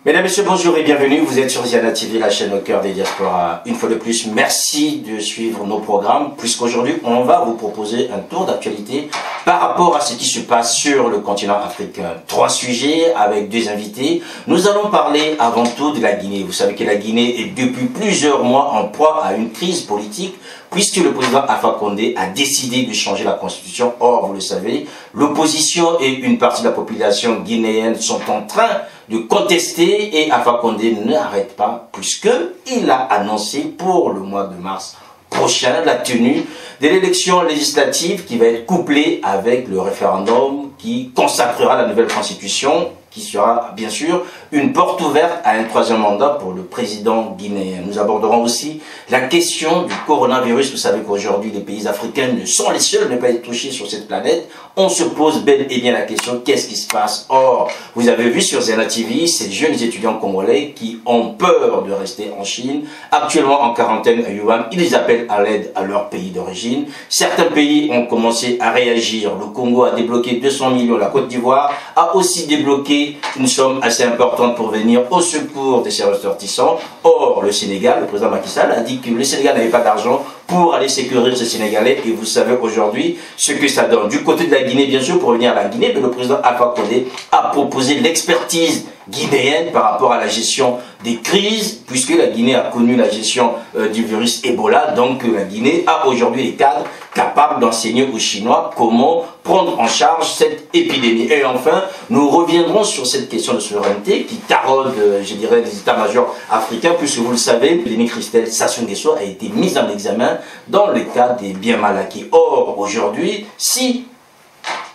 Mesdames, Messieurs, bonjour et bienvenue. Vous êtes sur Ziana TV, la chaîne au cœur des diasporas. Une fois de plus, merci de suivre nos programmes, puisqu'aujourd'hui, on va vous proposer un tour d'actualité par rapport à ce qui se passe sur le continent africain. 3 sujets avec 2 invités. Nous allons parler avant tout de la Guinée. Vous savez que la Guinée est depuis plusieurs mois en proie à une crise politique, puisque le président Alpha Condé a décidé de changer la constitution. Or, vous le savez, l'opposition et une partie de la population guinéenne sont en train de contester et Alpha Condé n'arrête pas, puisqu'il a annoncé pour le mois de mars prochain la tenue de l'élection législative qui va être couplée avec le référendum qui consacrera la nouvelle constitution, qui sera bien sûr une porte ouverte à un 3e mandat pour le président guinéen. Nous aborderons aussi la question du coronavirus. Vous savez qu'aujourd'hui les pays africains ne sont les seuls à ne pas être touchés sur cette planète. On se pose bel et bien la question, qu'est-ce qui se passe? Or, vous avez vu sur Ziana TV ces jeunes étudiants congolais qui ont peur de rester en Chine, actuellement en quarantaine à Wuhan. Ils appellent à l'aide à leur pays d'origine. Certains pays ont commencé à réagir. Le Congo a débloqué 200 millions, la Côte d'Ivoire a aussi débloqué une somme assez importante pour venir au secours des ressortissants. Or, le Sénégal, le président Macky Sall a dit que le Sénégal n'avait pas d'argent pour aller sécuriser ce Sénégalais. Et vous savez aujourd'hui ce que ça donne. Du côté de la Guinée, bien sûr, pour revenir à la Guinée, le président Alpha Condé a proposé l'expertise guinéenne par rapport à la gestion des crises, puisque la Guinée a connu la gestion du virus Ebola. Donc la Guinée a aujourd'hui les cadres capables d'enseigner aux Chinois comment prendre en charge cette épidémie. Et enfin, nous reviendrons sur cette question de souveraineté qui taraude, je dirais, les états-majors africains, puisque vous le savez, Denis Christelle Sassou Nguesso a été mise en examen dans le cas des biens mal acquis. Or, aujourd'hui, si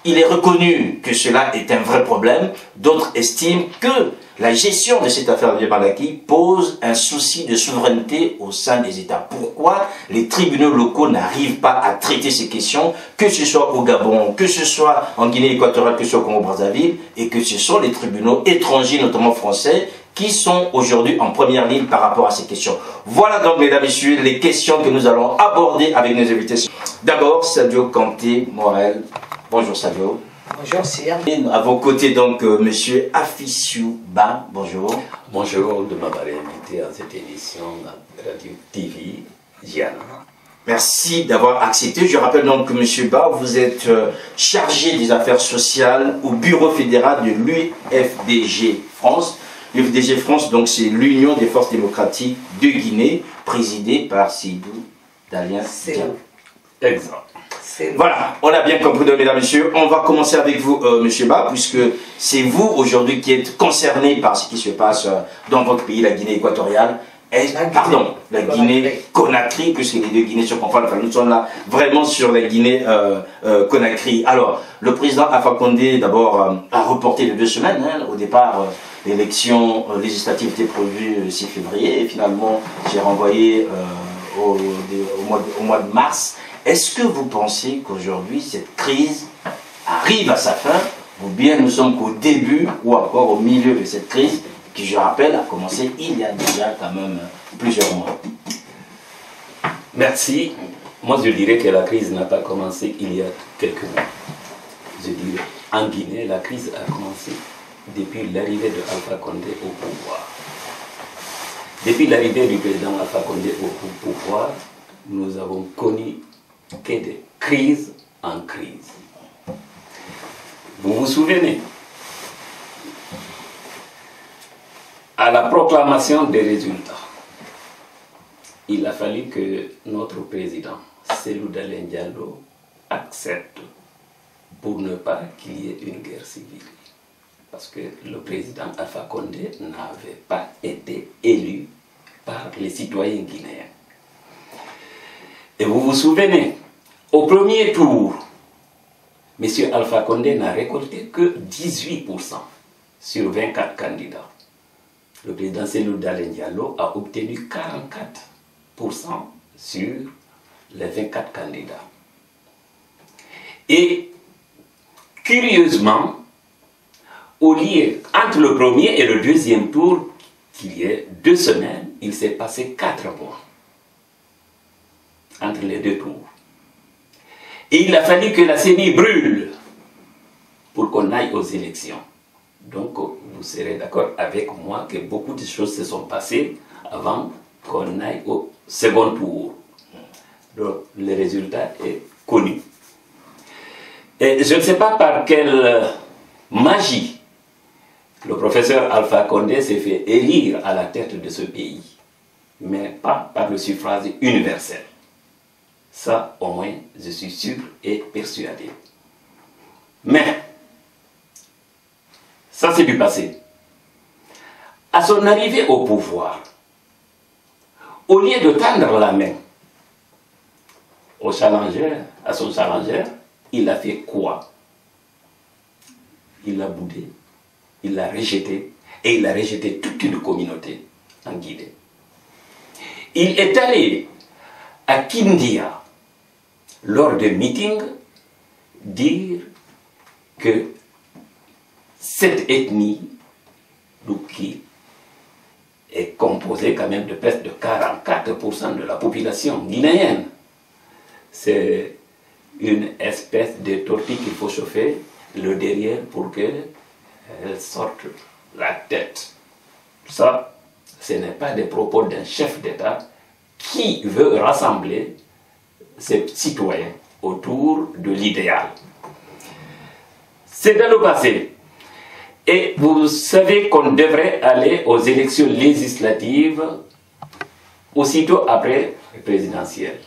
il est reconnu que cela est un vrai problème, d'autres estiment que la gestion de cette affaire de biens mal acquis pose un souci de souveraineté au sein des États. Pourquoi les tribunaux locaux n'arrivent pas à traiter ces questions, que ce soit au Gabon, que ce soit en Guinée équatoriale, que ce soit au Congo-Brazzaville, et que ce sont les tribunaux étrangers, notamment français, qui sont aujourd'hui en première ligne par rapport à ces questions. Voilà donc, mesdames et messieurs, les questions que nous allons aborder avec nos invités. D'abord, Sadio Kanté Morel. Bonjour Sadio. Bonjour Sir. Et à vos côtés donc monsieur Afissou Ba. Bonjour. Bonjour de m'avoir invité à cette émission Radio TV Ziana. Merci d'avoir accepté. Je rappelle donc que monsieur Ba, vous êtes chargé des affaires sociales au bureau fédéral de l'UFDG France. L'UFDG France, donc c'est l'Union des forces démocratiques de Guinée, présidée par Seydou Dalien Diallo. Exact. Voilà, on a bien compris, mesdames et messieurs. On va commencer avec vous, monsieur Ba, puisque c'est vous aujourd'hui qui êtes concerné par ce qui se passe dans votre pays, la Guinée équatoriale. La Guinée Conakry, puisque les deux Guinées se confondent. Enfin, nous sommes là vraiment sur la Guinée Conakry. Alors, le président Alpha Condé, d'abord, a reporté de 2 semaines. Hein, au départ, l'élection législative était prévue le 6 février. Et finalement, j'ai renvoyé au mois de mars. Est-ce que vous pensez qu'aujourd'hui, cette crise arrive à sa fin, ou bien nous sommes qu'au début, ou encore au milieu de cette crise, qui, je rappelle, a commencé il y a déjà quand même plusieurs mois? Merci. Moi, je dirais que la crise n'a pas commencé il y a quelques mois. Je dirais, en Guinée, la crise a commencé depuis l'arrivée de Alpha Condé au pouvoir. Depuis l'arrivée du président Alpha Condé au pouvoir, nous avons connu que de crise en crise. Vous vous souvenez, à la proclamation des résultats, il a fallu que notre président, Cellou Dalein Diallo, accepte pour ne pas qu'il y ait une guerre civile. Parce que le président Alpha Condé n'avait pas été élu par les citoyens guinéens. Et vous vous souvenez, au premier tour, M. Alpha Condé n'a récolté que 18% sur 24 candidats. Le président Cellou Dalein Diallo a obtenu 44% sur les 24 candidats. Et curieusement, au lieu, entre le premier et le deuxième tour, qu'il y ait 2 semaines, il s'est passé 4 mois entre les 2 tours. Et il a fallu que la CENI brûle pour qu'on aille aux élections. Donc, vous serez d'accord avec moi que beaucoup de choses se sont passées avant qu'on aille au second tour. Donc, le résultat est connu. Et je ne sais pas par quelle magie le professeur Alpha Condé s'est fait élire à la tête de ce pays, mais pas par le suffrage universel. Ça, au moins, je suis sûr et persuadé. Mais, ça c'est du passé. À son arrivée au pouvoir, au lieu de tendre la main au challenger, à son challenger, il a fait quoi? Il l'a boudé, il l'a rejeté, et il a rejeté toute une communauté en Guinée. Il est allé à Kindia, lors de meetings, dire que cette ethnie, qui est composée quand même de presque de 44% de la population guinéenne, c'est une espèce de tortille qu'il faut chauffer le derrière pour qu'elle sorte la tête. Ça, ce n'est pas des propos d'un chef d'État qui veut rassembler ses citoyens autour de l'idéal. C'est dans le passé. Et vous savez qu'on devrait aller aux élections législatives aussitôt après les présidentielles.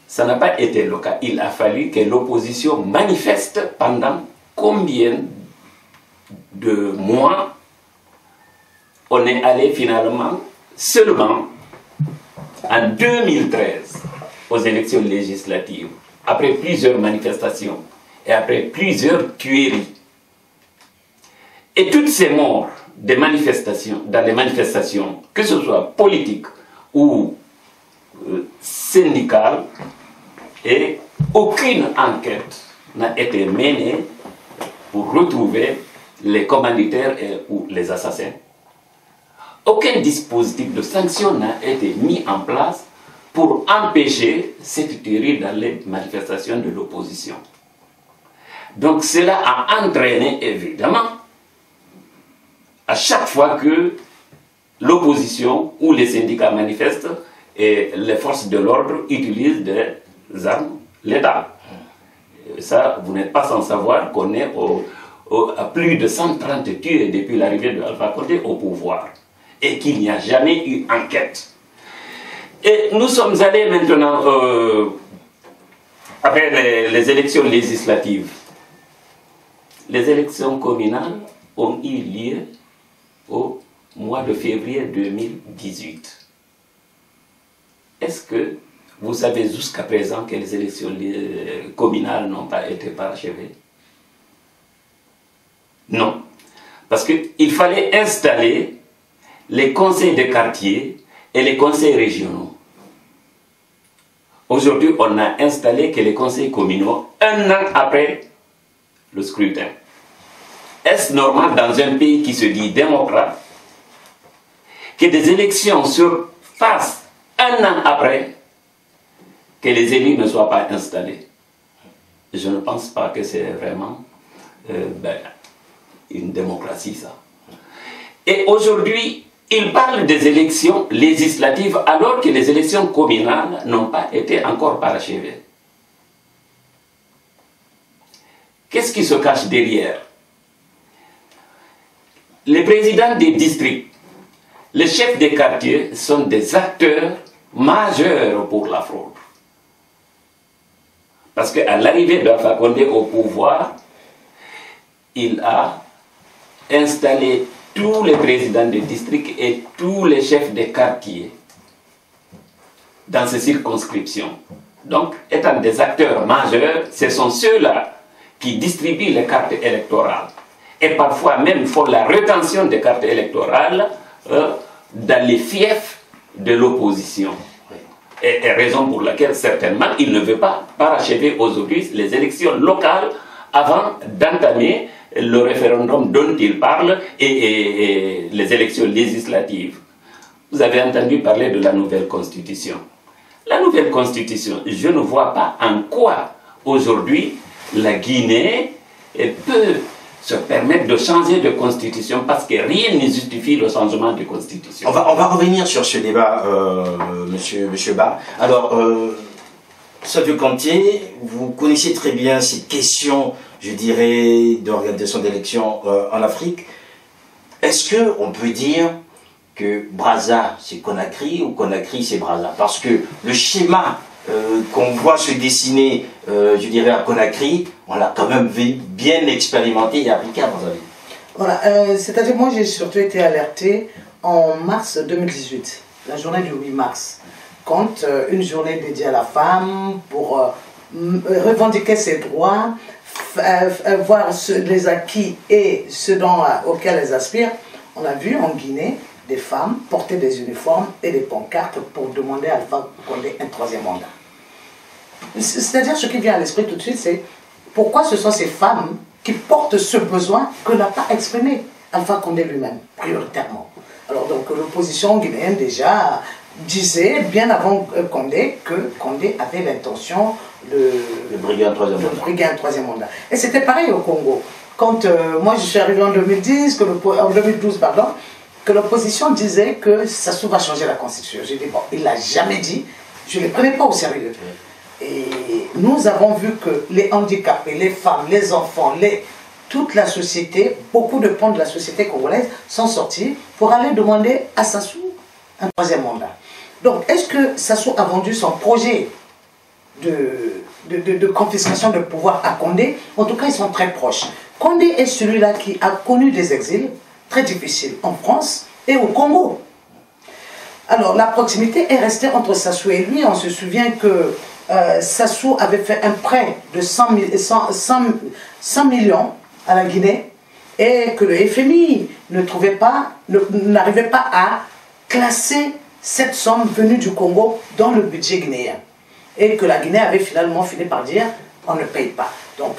Ça n'a pas été le cas. Il a fallu que l'opposition manifeste pendant combien de mois. On est allé finalement seulement en 2013 aux élections législatives, après plusieurs manifestations et après plusieurs tueries. Et toutes ces morts des manifestations, dans les manifestations, que ce soit politiques ou syndicales, et aucune enquête n'a été menée pour retrouver les commanditaires ou les assassins. Aucun dispositif de sanction n'a été mis en place pour empêcher cette tuerie dans les manifestations de l'opposition. Donc cela a entraîné évidemment, à chaque fois que l'opposition ou les syndicats manifestent et les forces de l'ordre utilisent des armes létales. Ça, vous n'êtes pas sans savoir qu'on est à plus de 130 tués depuis l'arrivée de Alpha Condé au pouvoir et qu'il n'y a jamais eu enquête. Et nous sommes allés maintenant, après les élections législatives. Les élections communales ont eu lieu au mois de février 2018. Est-ce que vous savez jusqu'à présent que les élections communales n'ont pas été parachevées? Non. Parce qu'il fallait installer les conseils de quartier et les conseils régionaux. Aujourd'hui, on n'a installé que les conseils communaux un an après le scrutin. Est-ce normal dans un pays qui se dit démocrate que des élections se fassent un an après que les élus ne soient pas installés? Je ne pense pas que c'est vraiment une démocratie, ça. Et aujourd'hui, il parle des élections législatives alors que les élections communales n'ont pas été encore parachevées. Qu'est-ce qui se cache derrière? Les présidents des districts, les chefs des quartiers sont des acteurs majeurs pour la fraude. Parce qu'à l'arrivée d'Alpha Condé au pouvoir, il a installé tous les présidents des districts et tous les chefs des quartiers dans ces circonscriptions. Donc, étant des acteurs majeurs, ce sont ceux-là qui distribuent les cartes électorales. Et parfois même font la rétention des cartes électorales dans les fiefs de l'opposition. Et raison pour laquelle certainement il ne veut pas parachever aujourd'hui les élections locales avant d'entamer le référendum dont il parle et les élections législatives. Vous avez entendu parler de la nouvelle constitution. La nouvelle constitution, je ne vois pas en quoi aujourd'hui la Guinée peut se permettre de changer de constitution parce que rien ne justifie le changement de constitution. On va revenir sur ce débat, monsieur Ba. Alors, Sadio Kanté, vous connaissez très bien ces questions, je dirais, d'organisation d'élections en Afrique. Est-ce qu'on peut dire que Brazza c'est Conakry ou Conakry c'est Brazza? Parce que le schéma qu'on voit se dessiner, je dirais, à Conakry, on l'a quand même bien expérimenté et appliqué à Brazzaville. Voilà, c'est-à-dire moi j'ai surtout été alertée en mars 2018, la journée du 8 mars, quand une journée dédiée à la femme pour revendiquer ses droits, voir les acquis et ce auxquels elles aspirent. On a vu en Guinée des femmes porter des uniformes et des pancartes pour demander à Alpha Condé un troisième mandat. C'est-à-dire, ce qui vient à l'esprit tout de suite, c'est pourquoi ce sont ces femmes qui portent ce besoin que n'a pas exprimé Alpha Condé lui-même, prioritairement. Alors donc l'opposition guinéenne déjà disait, bien avant Condé, que Condé avait l'intention de briguer un troisième mandat. Et c'était pareil au Congo. Quand moi je suis arrivé en 2010, en 2012, pardon, que l'opposition disait que Sassou va changer la constitution. J'ai dit, bon, il ne l'a jamais dit, je ne les prenais pas au sérieux. Et nous avons vu que les handicapés, les femmes, les enfants, toute la société, beaucoup de pans de la société congolaise sont sortis pour aller demander à Sassou un troisième mandat. Donc, est-ce que Sassou a vendu son projet de confiscation de pouvoir à Condé? En tout cas, ils sont très proches. Condé est celui-là qui a connu des exils très difficiles en France et au Congo. Alors, la proximité est restée entre Sassou et lui. On se souvient que Sassou avait fait un prêt de 100 millions à la Guinée et que le FMI n'arrivait pas à classer cette somme venue du Congo dans le budget guinéen. Et que la Guinée avait finalement fini par dire on ne paye pas. Donc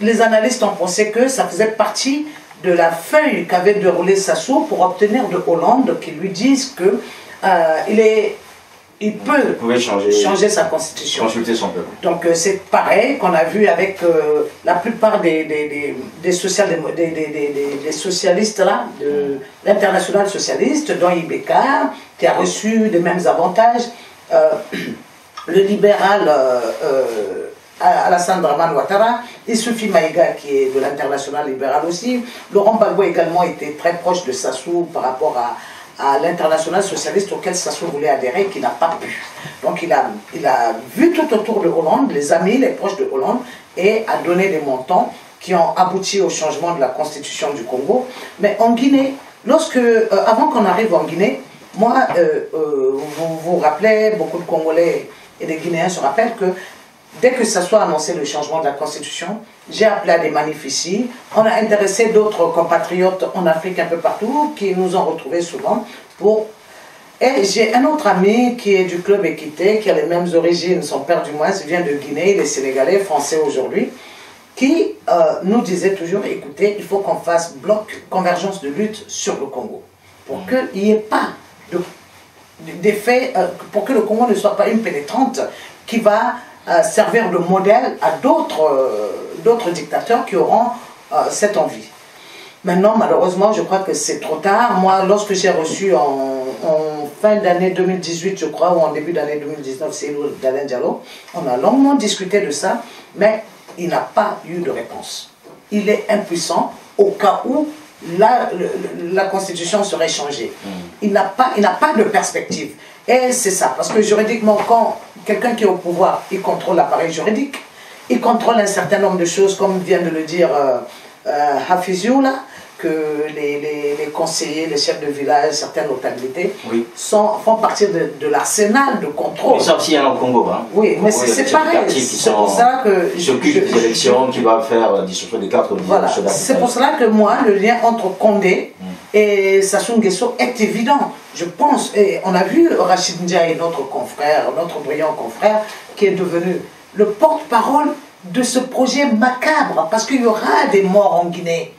les analystes ont pensé que ça faisait partie de la feuille qu'avait déroulée Sassou pour obtenir de Hollande qu'il lui dise que il peut changer sa constitution. Consulter son peuple. Donc c'est pareil qu'on a vu avec la plupart des socialistes là, de l'international socialiste, dont Ibeka, qui a reçu les mêmes avantages. Le libéral Alassane Dramane Ouattara, Issoufou Maïga qui est de l'international libéral aussi. Laurent Gbagbo également était très proche de Sassou par rapport à l'international socialiste auquel Sassou voulait adhérer et qui n'a pas pu. Donc il a vu tout autour de Hollande, les amis, les proches de Hollande, et a donné des montants qui ont abouti au changement de la constitution du Congo. Mais en Guinée, avant qu'on arrive en Guinée, moi, vous vous rappelez, beaucoup de Congolais et des Guinéens se rappellent que dès que ça soit annoncé le changement de la Constitution, j'ai appelé à des manifs ici. On a intéressé d'autres compatriotes en Afrique un peu partout qui nous ont retrouvés souvent Et j'ai un autre ami qui est du club Équité, qui a les mêmes origines, son père du moins vient de Guinée, il est sénégalais, français aujourd'hui, qui nous disait toujours, écoutez, il faut qu'on fasse convergence de lutte sur le Congo, pour qu'il n'y ait pas d'effet, pour que le Congo ne soit pas une pénétrante qui va servir de modèle à d'autres dictateurs qui auront cette envie. Maintenant, malheureusement, je crois que c'est trop tard. Moi, lorsque j'ai reçu en fin d'année 2018, je crois, ou en début d'année 2019, Cellou Dalein Diallo, on a longuement discuté de ça, mais il n'a pas eu de réponse. Il est impuissant au cas où la Constitution serait changée. Il n'a pas de perspective. Et c'est ça, parce que juridiquement, quand quelqu'un qui est au pouvoir, il contrôle l'appareil juridique, il contrôle un certain nombre de choses, comme vient de le dire Hafizou, là, que les conseillers, les chefs de village, certaines notabilités font partie de l'arsenal de contrôle. Mais ça aussi, il y en a au Congo. Hein. Oui, mais c'est pareil. C'est pour ça que... Qui s'occupent des élections, qui va faire dissolution des cartes. Voilà. C'est pour cela que moi, le lien entre Condé et Sassou Nguesso est évident. Je pense, et on a vu Rachid Ndiaye, notre confrère, notre brillant confrère, qui est devenu le porte-parole de ce projet macabre, parce qu'il y aura des morts en Guinée.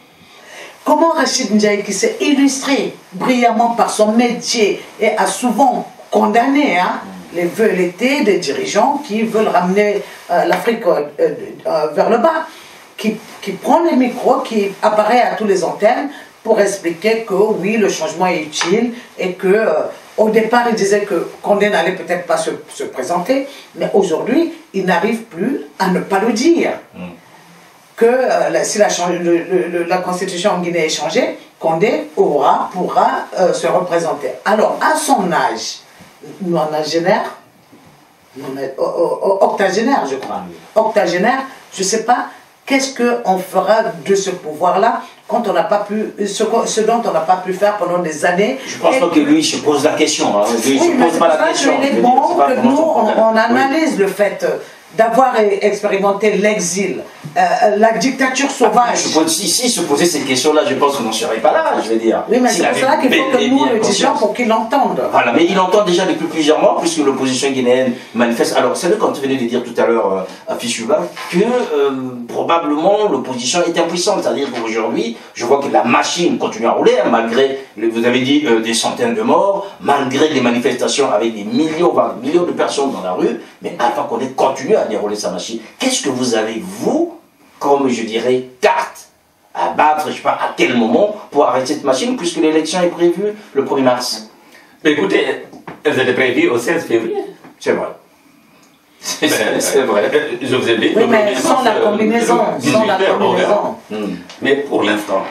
Comment Rachid Ndiaye, qui s'est illustré brillamment par son métier et a souvent condamné les velléités des dirigeants qui veulent ramener l'Afrique vers le bas, qui prend les micros, qui apparaît à tous les antennes pour expliquer que oui, le changement est utile et que au départ, il disait que Condé n'allait peut-être pas se présenter, mais aujourd'hui, il n'arrive plus à ne pas le dire. Que si la constitution en Guinée est changée, Condé pourra se représenter. Alors, à son âge, octogénaire, je crois, octogénaire, je ne sais pas qu'est-ce qu'on fera de ce pouvoir-là quand on n'a pas pu, ce dont on n'a pas pu faire pendant des années. Je pense pas que lui se pose la question. Hein. Lui, oui, se pose pas la question. Il est bon que nous, on analyse le fait d'avoir expérimenté l'exil, la dictature sauvage. Si se posait cette question-là, je pense qu'on n'en serait pas là, je veux dire. Oui, mais c'est pour cela qu'il faut que nous le disions pour qu'il l'entende. Voilà, mais il l'entend déjà depuis plusieurs mois, puisque l'opposition guinéenne manifeste. Alors, c'est vrai, quand tu venais de dire tout à l'heure à Fichuba, que probablement l'opposition est impuissante. C'est-à-dire qu'aujourd'hui, je vois que la machine continue à rouler, hein, malgré, vous avez dit, des centaines de morts, malgré les manifestations avec des millions, voire des millions de personnes dans la rue, mais Alpha Condé continue à dérouler sa machine. Qu'est-ce que vous avez, vous, comme je dirais, carte à battre, je ne sais pas à quel moment, pour arrêter cette machine, puisque l'élection est prévue le 1er mars? Mais écoutez, elles étaient prévues au 16 février. C'est vrai. C'est vrai. Je vous ai dit. Oui, mais sans la combinaison. Sans la combinaison. Mais pour l'instant,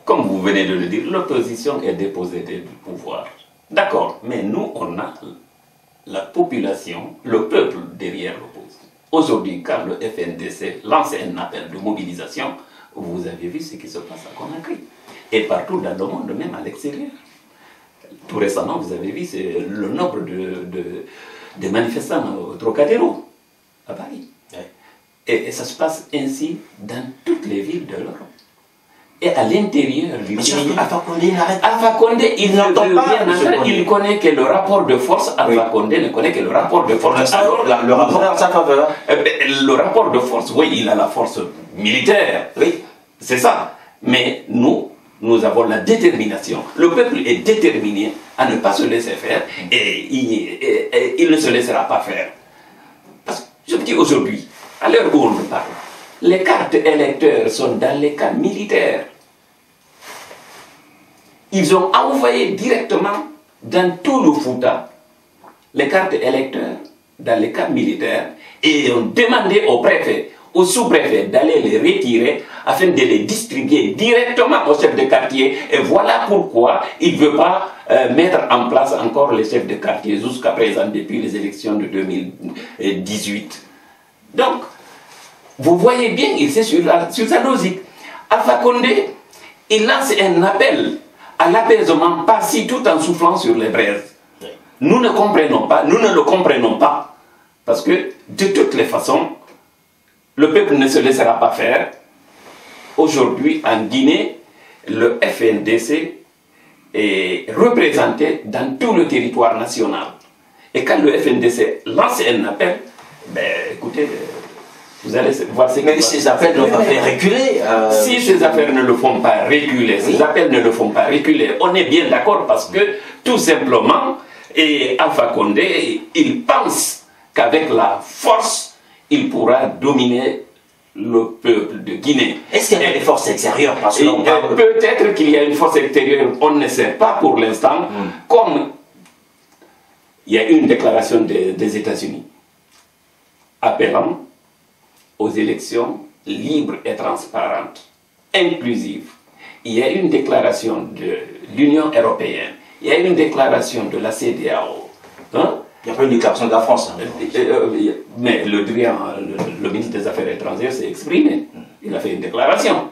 comme vous venez de le dire, l'opposition est déposée du pouvoir. D'accord, mais nous, on a la population, le peuple derrière l'opposition. Aujourd'hui, quand le FNDC lance un appel de mobilisation, vous avez vu ce qui se passe à Conakry. Et partout dans le monde, même à l'extérieur. Tout récemment, vous avez vu le nombre de manifestants au Trocadéro, à Paris. Et ça se passe ainsi dans toutes les villes de l'Europe. Et à l'intérieur du pays, Alpha Condé, il n'entend pas, il connaît que le rapport de force, Alpha Condé ne connaît que le rapport de force. Alors, le rapport en sa faveur. Le rapport de force, oui, il a la force militaire, oui, c'est ça. Mais nous avons la détermination. Le peuple est déterminé à ne pas se laisser faire et il ne se laissera pas faire. Parce que je me dis aujourd'hui, à l'heure où on me parle, les cartes électeurs sont dans les camps militaires. Ils ont envoyé directement dans tout le Fouta les cartes électeurs dans les camps militaires et ont demandé au préfet, au sous-préfet d'aller les retirer afin de les distribuer directement au chef de quartier. Et voilà pourquoi il ne veut pas mettre en place encore les chefs de quartier jusqu'à présent depuis les élections de 2018. Donc, vous voyez bien, il sait sur sa logique. Alpha Condé, il lance un appel à l'apaisement passif tout en soufflant sur les braises. Nous ne comprenons pas, nous ne le comprenons pas. Parce que, de toutes les façons, le peuple ne se laissera pas faire. Aujourd'hui, en Guinée, le FNDC est représenté dans tout le territoire national. Et quand le FNDC lance un appel, ben écoutez, vous allez voir ce que... Mais ces appels ne vont pas faire reculer. Si ces affaires ne le font pas reculer, ces appels ne le font pas reculer, on est bien d'accord parce que, tout simplement, et Alpha Condé, il pense qu'avec la force, il pourra dominer le peuple de Guinée. Est-ce qu'il y a des forces extérieures? Peut-être qu'il y a une force extérieure, on ne sait pas pour l'instant, comme il y a une déclaration des États-Unis appelant aux élections libres et transparentes, inclusives. Il y a une déclaration de l'Union européenne, il y a une déclaration de la CEDEAO. Hein? Il n'y a pas une déclaration de la France. Hein. Mais le ministre des Affaires étrangères s'est exprimé. Il a fait une déclaration.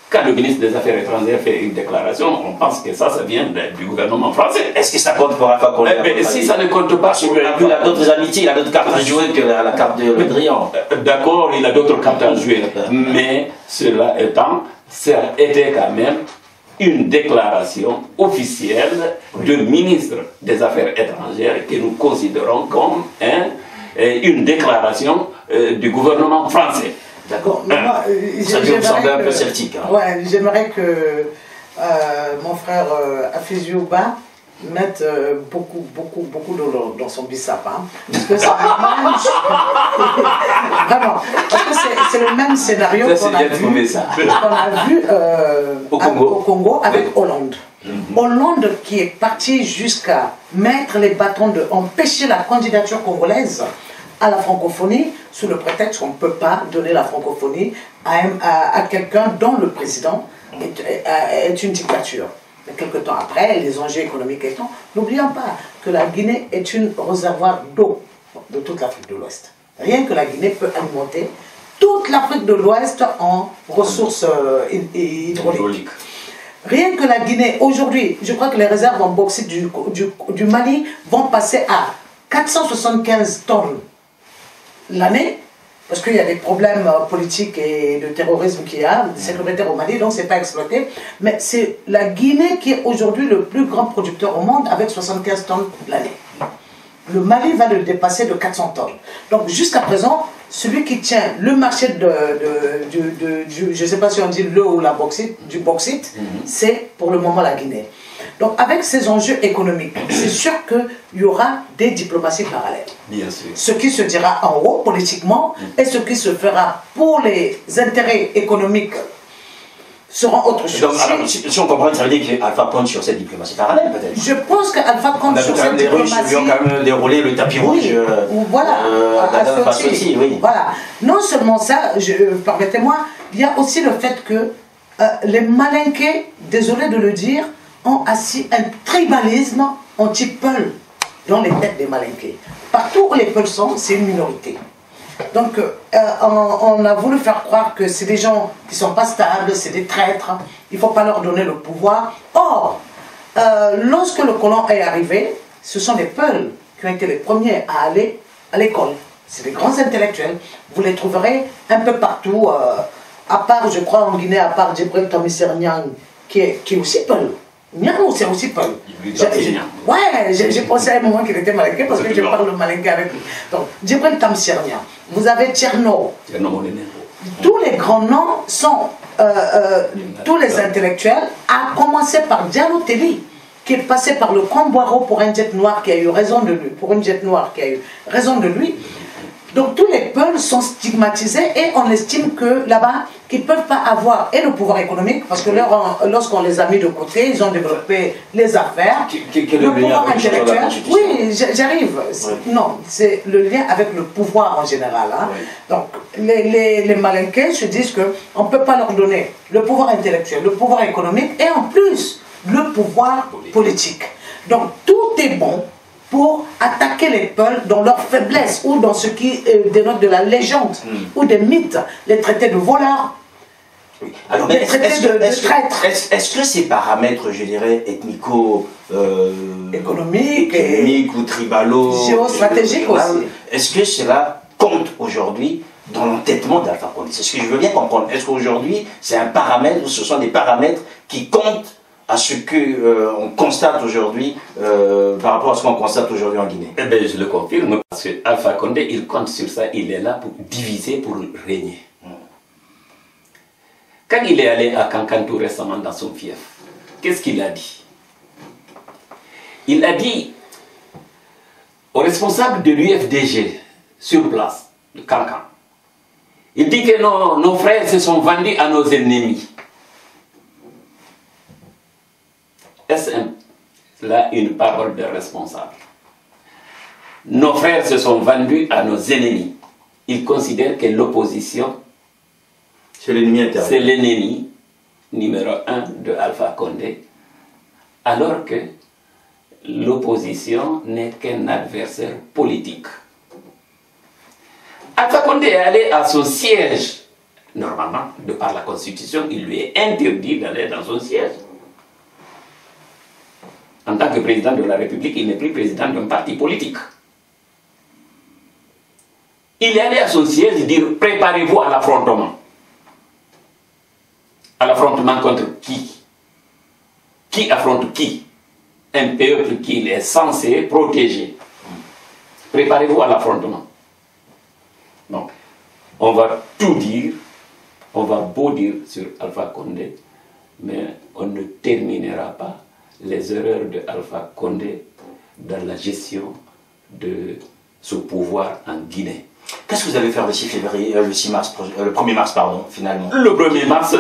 Quand le ministre des Affaires étrangères fait une déclaration, on pense que ça vient du gouvernement français. Est-ce que ça compte pour Alpha Condé? Si ça ne compte pas... Il a d'autres amitiés, il a d'autres cartes à jouer que la carte de Le Drian. D'accord, il a d'autres cartes à jouer. Mais cela étant, ça était quand même une déclaration officielle du ministre des Affaires étrangères que nous considérons comme une déclaration du gouvernement français. D'accord. Ça me semble un peu sceptique. Hein. Ouais, j'aimerais que mon frère Afizio Ba mettre beaucoup d'eau dans son bissap, hein, parce que c'est vraiment, parce que c'est le même scénario qu'on a vu au Congo avec Hollande. Hollande qui est parti jusqu'à mettre les bâtons empêcher la candidature congolaise à la francophonie sous le prétexte qu'on ne peut pas donner la francophonie à quelqu'un dont le président est une dictature. Mais quelques temps après, les enjeux économiques étant, n'oublions pas que la Guinée est une réservoir d'eau de toute l'Afrique de l'Ouest. Rien que la Guinée peut alimenter toute l'Afrique de l'Ouest en ressources hydrauliques. Rien que la Guinée, aujourd'hui, je crois que les réserves en bauxite du Mali vont passer à 475 tonnes l'année, parce qu'il y a des problèmes politiques et de terrorisme qu'il y a, sécuritaire au Mali, donc ce n'est pas exploité. Mais c'est la Guinée qui est aujourd'hui le plus grand producteur au monde avec 75 tonnes l'année. Le Mali va le dépasser de 400 tonnes. Donc jusqu'à présent, celui qui tient le marché je ne sais pas si on dit l'eau ou du bauxite, c'est pour le moment la Guinée. Donc avec ces enjeux économiques, c'est sûr qu'il y aura des diplomaties parallèles. Bien sûr. Ce qui se dira en haut politiquement et ce qui se fera pour les intérêts économiques seront autre chose. Donc, alors, si on comprend, ça veut dire qu'Alpha compte sur cette diplomatie parallèle, peut-être. Je pense qu'Alpha compte sur cette diplomatie. Les Russes lui ont quand même déroulé le tapis rouge. Voilà, à Sochi. Oui. Voilà. Non seulement ça, permettez-moi, il y a aussi le fait que les Malinqués, désolé de le dire, ont assis un tribalisme anti-Peul dans les têtes des Malinqués. Partout où les Peuls sont, c'est une minorité. Donc, on a voulu faire croire que c'est des gens qui ne sont pas stables, c'est des traîtres, il ne faut pas leur donner le pouvoir. Or, lorsque le colon est arrivé, ce sont les Peuls qui ont été les premiers à aller à l'école. C'est des grands intellectuels. Vous les trouverez un peu partout, à part, je crois, en Guinée, à part Djibril Tamisser Niang, qui est aussi Peul. Niang, c'est aussi Peul. Ouais, j'ai pensé à un moment qu'il était malinqué parce que je parle malinqué avec lui. Donc, Djibril Tamisser Niang. Vous avez Tcherno. Tous les grands noms sont, tous les intellectuels, à commencer par Diallo Telli, qui est passé par le Camboiro pour un jet noir qui a eu raison de lui, pour une jet noire qui a eu raison de lui. Donc tous les peuples sont stigmatisés et on estime que là-bas, qu'ils ne peuvent pas avoir et le pouvoir économique, parce que lorsqu'on les a mis de côté, ils ont développé les affaires, le pouvoir intellectuel. Oui, j'arrive. Oui. Non, c'est le lien avec le pouvoir en général. Hein. Oui. Donc les Malinqués se disent qu'on ne peut pas leur donner le pouvoir intellectuel, le pouvoir économique et en plus le pouvoir politique. Donc tout est bon pour attaquer les peuples dans leur faiblesse ou dans ce qui dénote de la légende ou des mythes, les traités de voleurs, oui. Alors, les traités de traîtres. Est-ce que ces paramètres, je dirais, économiques ou tribalo, géostratégiques aussi, est-ce que cela compte aujourd'hui dans l'entêtement d'Alpha Condé? C'est ce que je veux bien comprendre. Est-ce qu'aujourd'hui, c'est un paramètre ou ce sont des paramètres qui comptent à ce qu'on constate aujourd'hui, par rapport à ce qu'on constate aujourd'hui en Guinée? Eh bien, je le confirme, parce que Alpha Condé, il compte sur ça, il est là pour diviser, pour régner. Quand il est allé à Kankan tout récemment dans son fief, qu'est-ce qu'il a dit? Il a dit aux responsables de l'UFDG sur place, de Kankan, il dit que nos frères se sont vendus à nos ennemis. Est-ce là une parole de responsable? Nos frères se sont vendus à nos ennemis. Ils considèrent que l'opposition, c'est l'ennemi intérieur. C'est l'ennemi numéro 1 de Alpha Condé, alors que l'opposition n'est qu'un adversaire politique. Alpha Condé est allé à son siège. Normalement, de par la Constitution, il lui est interdit d'aller dans son siège. En tant que président de la République, il n'est plus président d'un parti politique. Il est allé à son siège dire « Préparez-vous à l'affrontement ». À l'affrontement contre qui? Qui affronte qui? Un peuple qu'il est censé protéger. Préparez-vous à l'affrontement. Donc, on va tout dire, on va beau dire sur Alpha Condé, mais on ne terminera pas les erreurs de Alpha Condé dans la gestion de ce pouvoir en Guinée. Qu'est-ce que vous allez faire le 6 février, le 1er mars, pardon, finalement? Le 1er mars,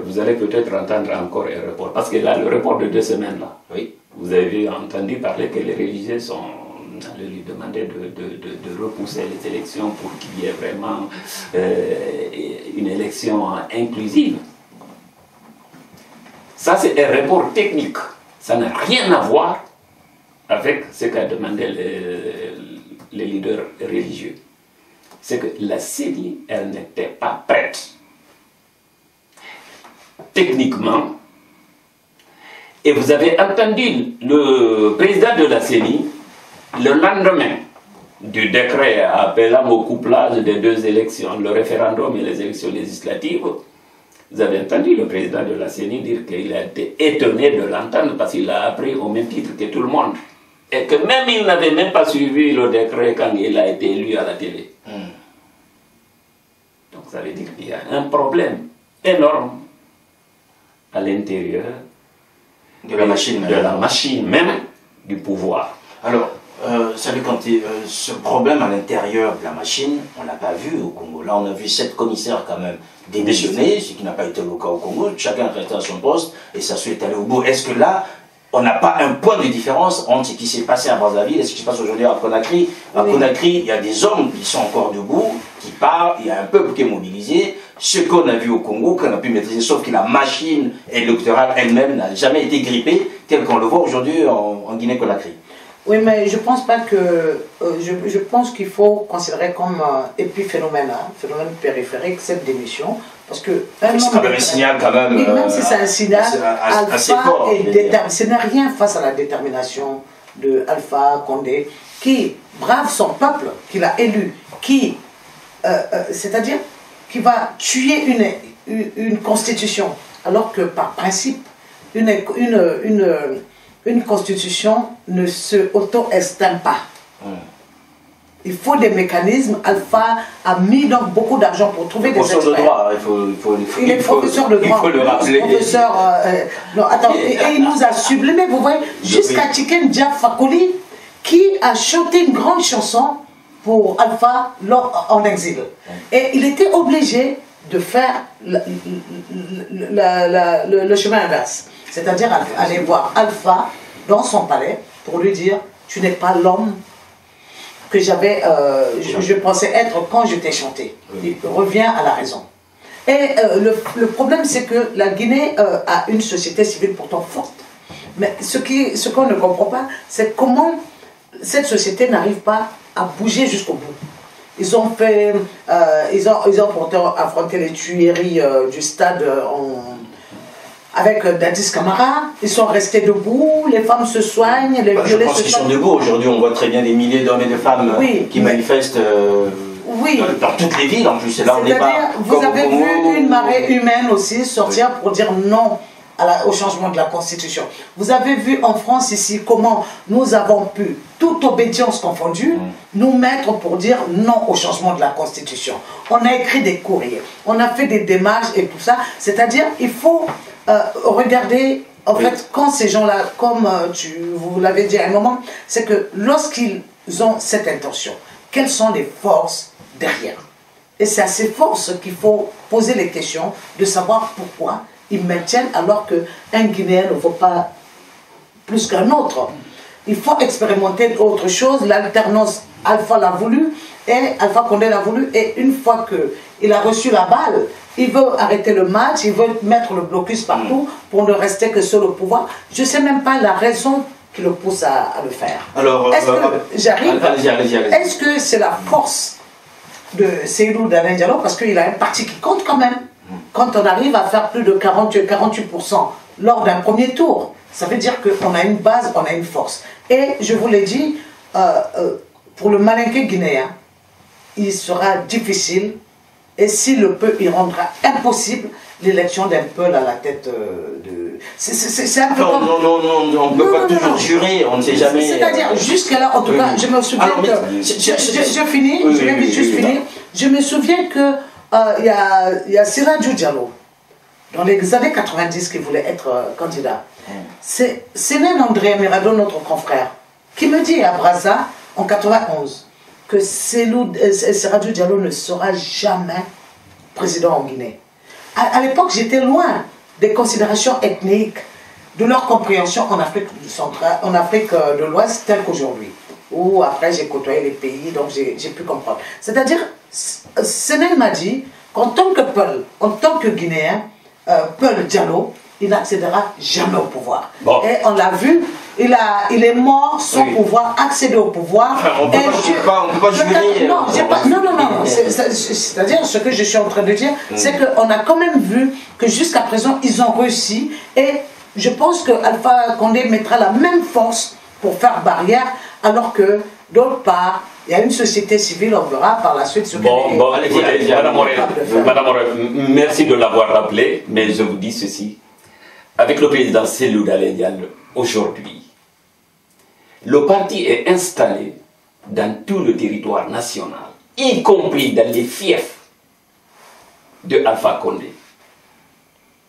vous allez peut-être entendre encore un report, parce que là, le report de 2 semaines, là, oui. Vous avez entendu parler que les religieux sont allés lui demander de repousser les élections pour qu'il y ait vraiment une élection inclusive. Ça, c'est un report technique. Ça n'a rien à voir avec ce qu'a demandé les leaders religieux. C'est que la CENI, elle n'était pas prête. Techniquement. Et vous avez entendu le président de la CENI, le lendemain du décret appelant au couplage des 2 élections, le référendum et les élections législatives, vous avez entendu le président de la CENI dire qu'il a été étonné de l'entendre parce qu'il a appris au même titre que tout le monde. Et que même il n'avait même pas suivi le décret quand il a été élu à la télé. Donc ça veut dire qu'il y a un problème énorme à l'intérieur de la machine même du pouvoir. Alors, Salut Kanté, ce problème à l'intérieur de la machine, on ne l'a pas vu au Congo. Là, on a vu 7 commissaires quand même démissionner, ce qui n'a pas été le cas au Congo. Chacun restait à son poste et ça est allé au bout. Est-ce que là, on n'a pas un point de différence entre ce qui s'est passé à Brazzaville et ce qui se passe aujourd'hui à Conakry? À Conakry, il y a des hommes qui sont encore debout, qui parlent, il y a un peuple qui est mobilisé. Ce qu'on a vu au Congo, qu'on a pu maîtriser, sauf que la machine électorale elle-même n'a jamais été grippée, tel qu'on le voit aujourd'hui en Guinée-Conakry. Oui, mais je pense pas que... je pense qu'il faut considérer comme épiphénomène, phénomène périphérique, cette démission. Parce que... C'est quand même un signal quand même... Oui, même si c'est un signal, assez fort. Ce n'est rien face à la détermination de Alpha Condé, qui brave son peuple, qu'il a élu, qui... c'est-à-dire qui va tuer une constitution, alors que par principe, une constitution ne se auto-extingue pas. Il faut des mécanismes. Alpha a mis donc beaucoup d'argent pour trouver des experts. De droit, il est professeur de droit. Il faut le rappeler. Professeur, non, attends, et il nous a sublimé, vous voyez, jusqu'à Tiken Dia Fakoly, qui a chanté une grande chanson pour Alpha en exil. Et il était obligé de faire le chemin inverse. C'est-à-dire aller voir Alpha dans son palais pour lui dire « Tu n'es pas l'homme que je pensais être quand je t'ai chanté. » Il revient à la raison. Et le problème, c'est que la Guinée a une société civile pourtant forte. Mais ce qu'on ne comprend pas, c'est comment cette société n'arrive pas à bouger jusqu'au bout. Ils ont pourtant affronté les tueries du stade avec Dadis Camara. Ils sont restés debout, les femmes se soignent, les violets se soignent. Je pense qu'ils sont debout. Aujourd'hui, on voit très bien des milliers d'hommes et de femmes qui manifestent dans toutes les villes en plus. C'est-à-dire, vous avez vu une marée humaine aussi sortir pour dire non au changement de la Constitution. Vous avez vu en France ici comment nous avons pu, toute obédience confondue, nous mettre pour dire non au changement de la Constitution. On a écrit des courriers, on a fait des démarches et tout ça. C'est-à-dire, il faut regarder, en fait, quand ces gens-là, comme vous l'avez dit à un moment, c'est que lorsqu'ils ont cette intention, quelles sont les forces derrière? Et c'est à ces forces qu'il faut poser les questions de savoir pourquoi ils maintiennent alors qu'un Guinéen ne vaut pas plus qu'un autre. Il faut expérimenter autre chose. L'alternance, Alpha l'a voulu, et Alpha Condé l'a voulu, et une fois qu'il a reçu la balle, il veut arrêter le match, il veut mettre le blocus partout pour ne rester que sur le pouvoir. Je ne sais même pas la raison qui le pousse à le faire. Alors, est-ce que c'est la force de Seydou Dalein Diallo, parce qu'il a un parti qui compte quand même? Quand on arrive à faire plus de 48% lors d'un premier tour, ça veut dire qu'on a une base, on a une force. Et je vous l'ai dit, pour le malinqué guinéen, il sera difficile, et s'il le peut, il rendra impossible l'élection d'un peuple à la tête de... C'est un peu comme... Non, on ne peut pas toujours jurer, on ne sait jamais... C'est-à-dire, jusque-là, en tout cas, je me souviens que... Je finis, je vais juste finir. Je me souviens que il y a Sirajou Diallo dans les années 90 qui voulait être candidat. C'est Sénène André Mirado, notre confrère, qui me dit à Brazza, en 91, que Séradou Diallo ne sera jamais président en Guinée. À l'époque, j'étais loin des considérations ethniques, de leur compréhension en Afrique centrale, en Afrique de l'Ouest, telle qu'aujourd'hui. Où après j'ai côtoyé les pays, donc j'ai pu comprendre. C'est-à-dire, Sénène m'a dit qu'en tant que Peul, en tant que Guinéen, Peul Diallo, il n'accédera jamais au pouvoir. Bon. Et on l'a vu, il est mort sans pouvoir accéder au pouvoir. Enfin, on ne peut pas jurer. Non, c'est-à-dire ce que je suis en train de dire, c'est qu'on a quand même vu que jusqu'à présent, ils ont réussi. Et je pense que Alpha Condé mettra la même force pour faire barrière, alors que d'autre part, il y a une société civile, on verra par la suite ce écoutez, Madame Morel, merci de l'avoir rappelé, mais je vous dis ceci. Avec le président Cellou Dalein Diallo, aujourd'hui, le parti est installé dans tout le territoire national, y compris dans les fiefs de Alpha Condé.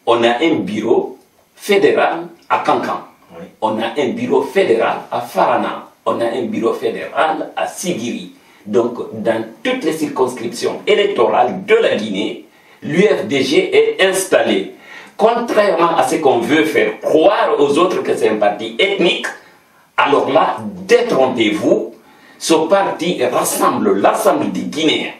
On a un bureau fédéral à Kankan, on a un bureau fédéral à Farana, on a un bureau fédéral à Sigiri. Donc, dans toutes les circonscriptions électorales de la Guinée, l'UFDG est installé. Contrairement à ce qu'on veut faire croire aux autres que c'est un parti ethnique, alors là, détrompez-vous, ce parti rassemble l'ensemble des Guinéens.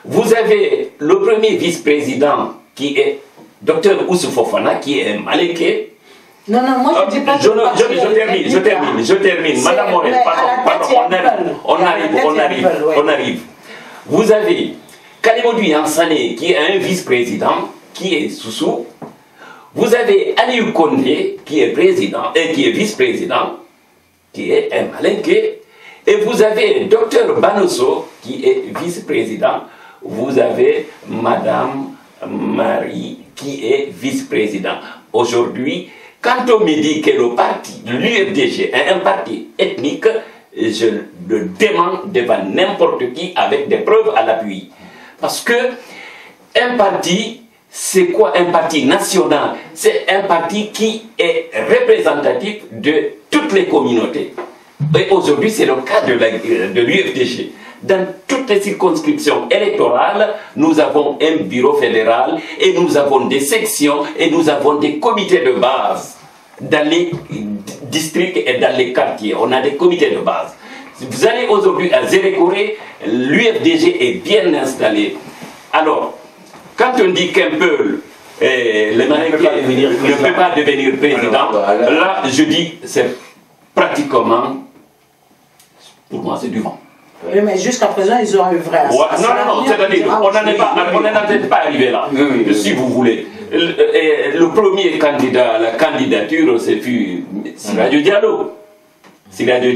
Vous avez le premier vice-président qui est Dr Oussou Fofana, qui est un Malinké. Non, moi je dis pas je termine. Madame Morel, pardon, on arrive. Vous avez Kalimodou Yansane, qui est un vice-président, qui est Soussou. Vous avez Aliou Kondé, qui est président et qui est vice-président, qui est un Malinké. Et vous avez Dr Banosso, qui est vice-président. Vous avez Madame Marie, qui est vice-président. Aujourd'hui, quand on me dit que le parti, l'UFDG, est un parti ethnique, je le demande devant n'importe qui avec des preuves à l'appui. Parce que un parti, c'est quoi un parti national? C'est un parti qui est représentatif de toutes les communautés. Et aujourd'hui, c'est le cas de l'UFDG. Dans toutes les circonscriptions électorales, nous avons un bureau fédéral et nous avons des sections et nous avons des comités de base dans les districts et dans les quartiers. On a des comités de base. Vous allez aujourd'hui à Zérékoré, l'UFDG est bien installé. Alors, quand on dit qu'un peuple, le Malinké ne peut pas devenir président, là, je dis, c'est pratiquement, pour moi, c'est du vent. Oui, mais jusqu'à présent, ils ont œuvré à ça. Non, c'est-à-dire, on n'en est pas arrivé là, si vous voulez. Le premier candidat à la candidature, c'est Siradou Diallo. Siradou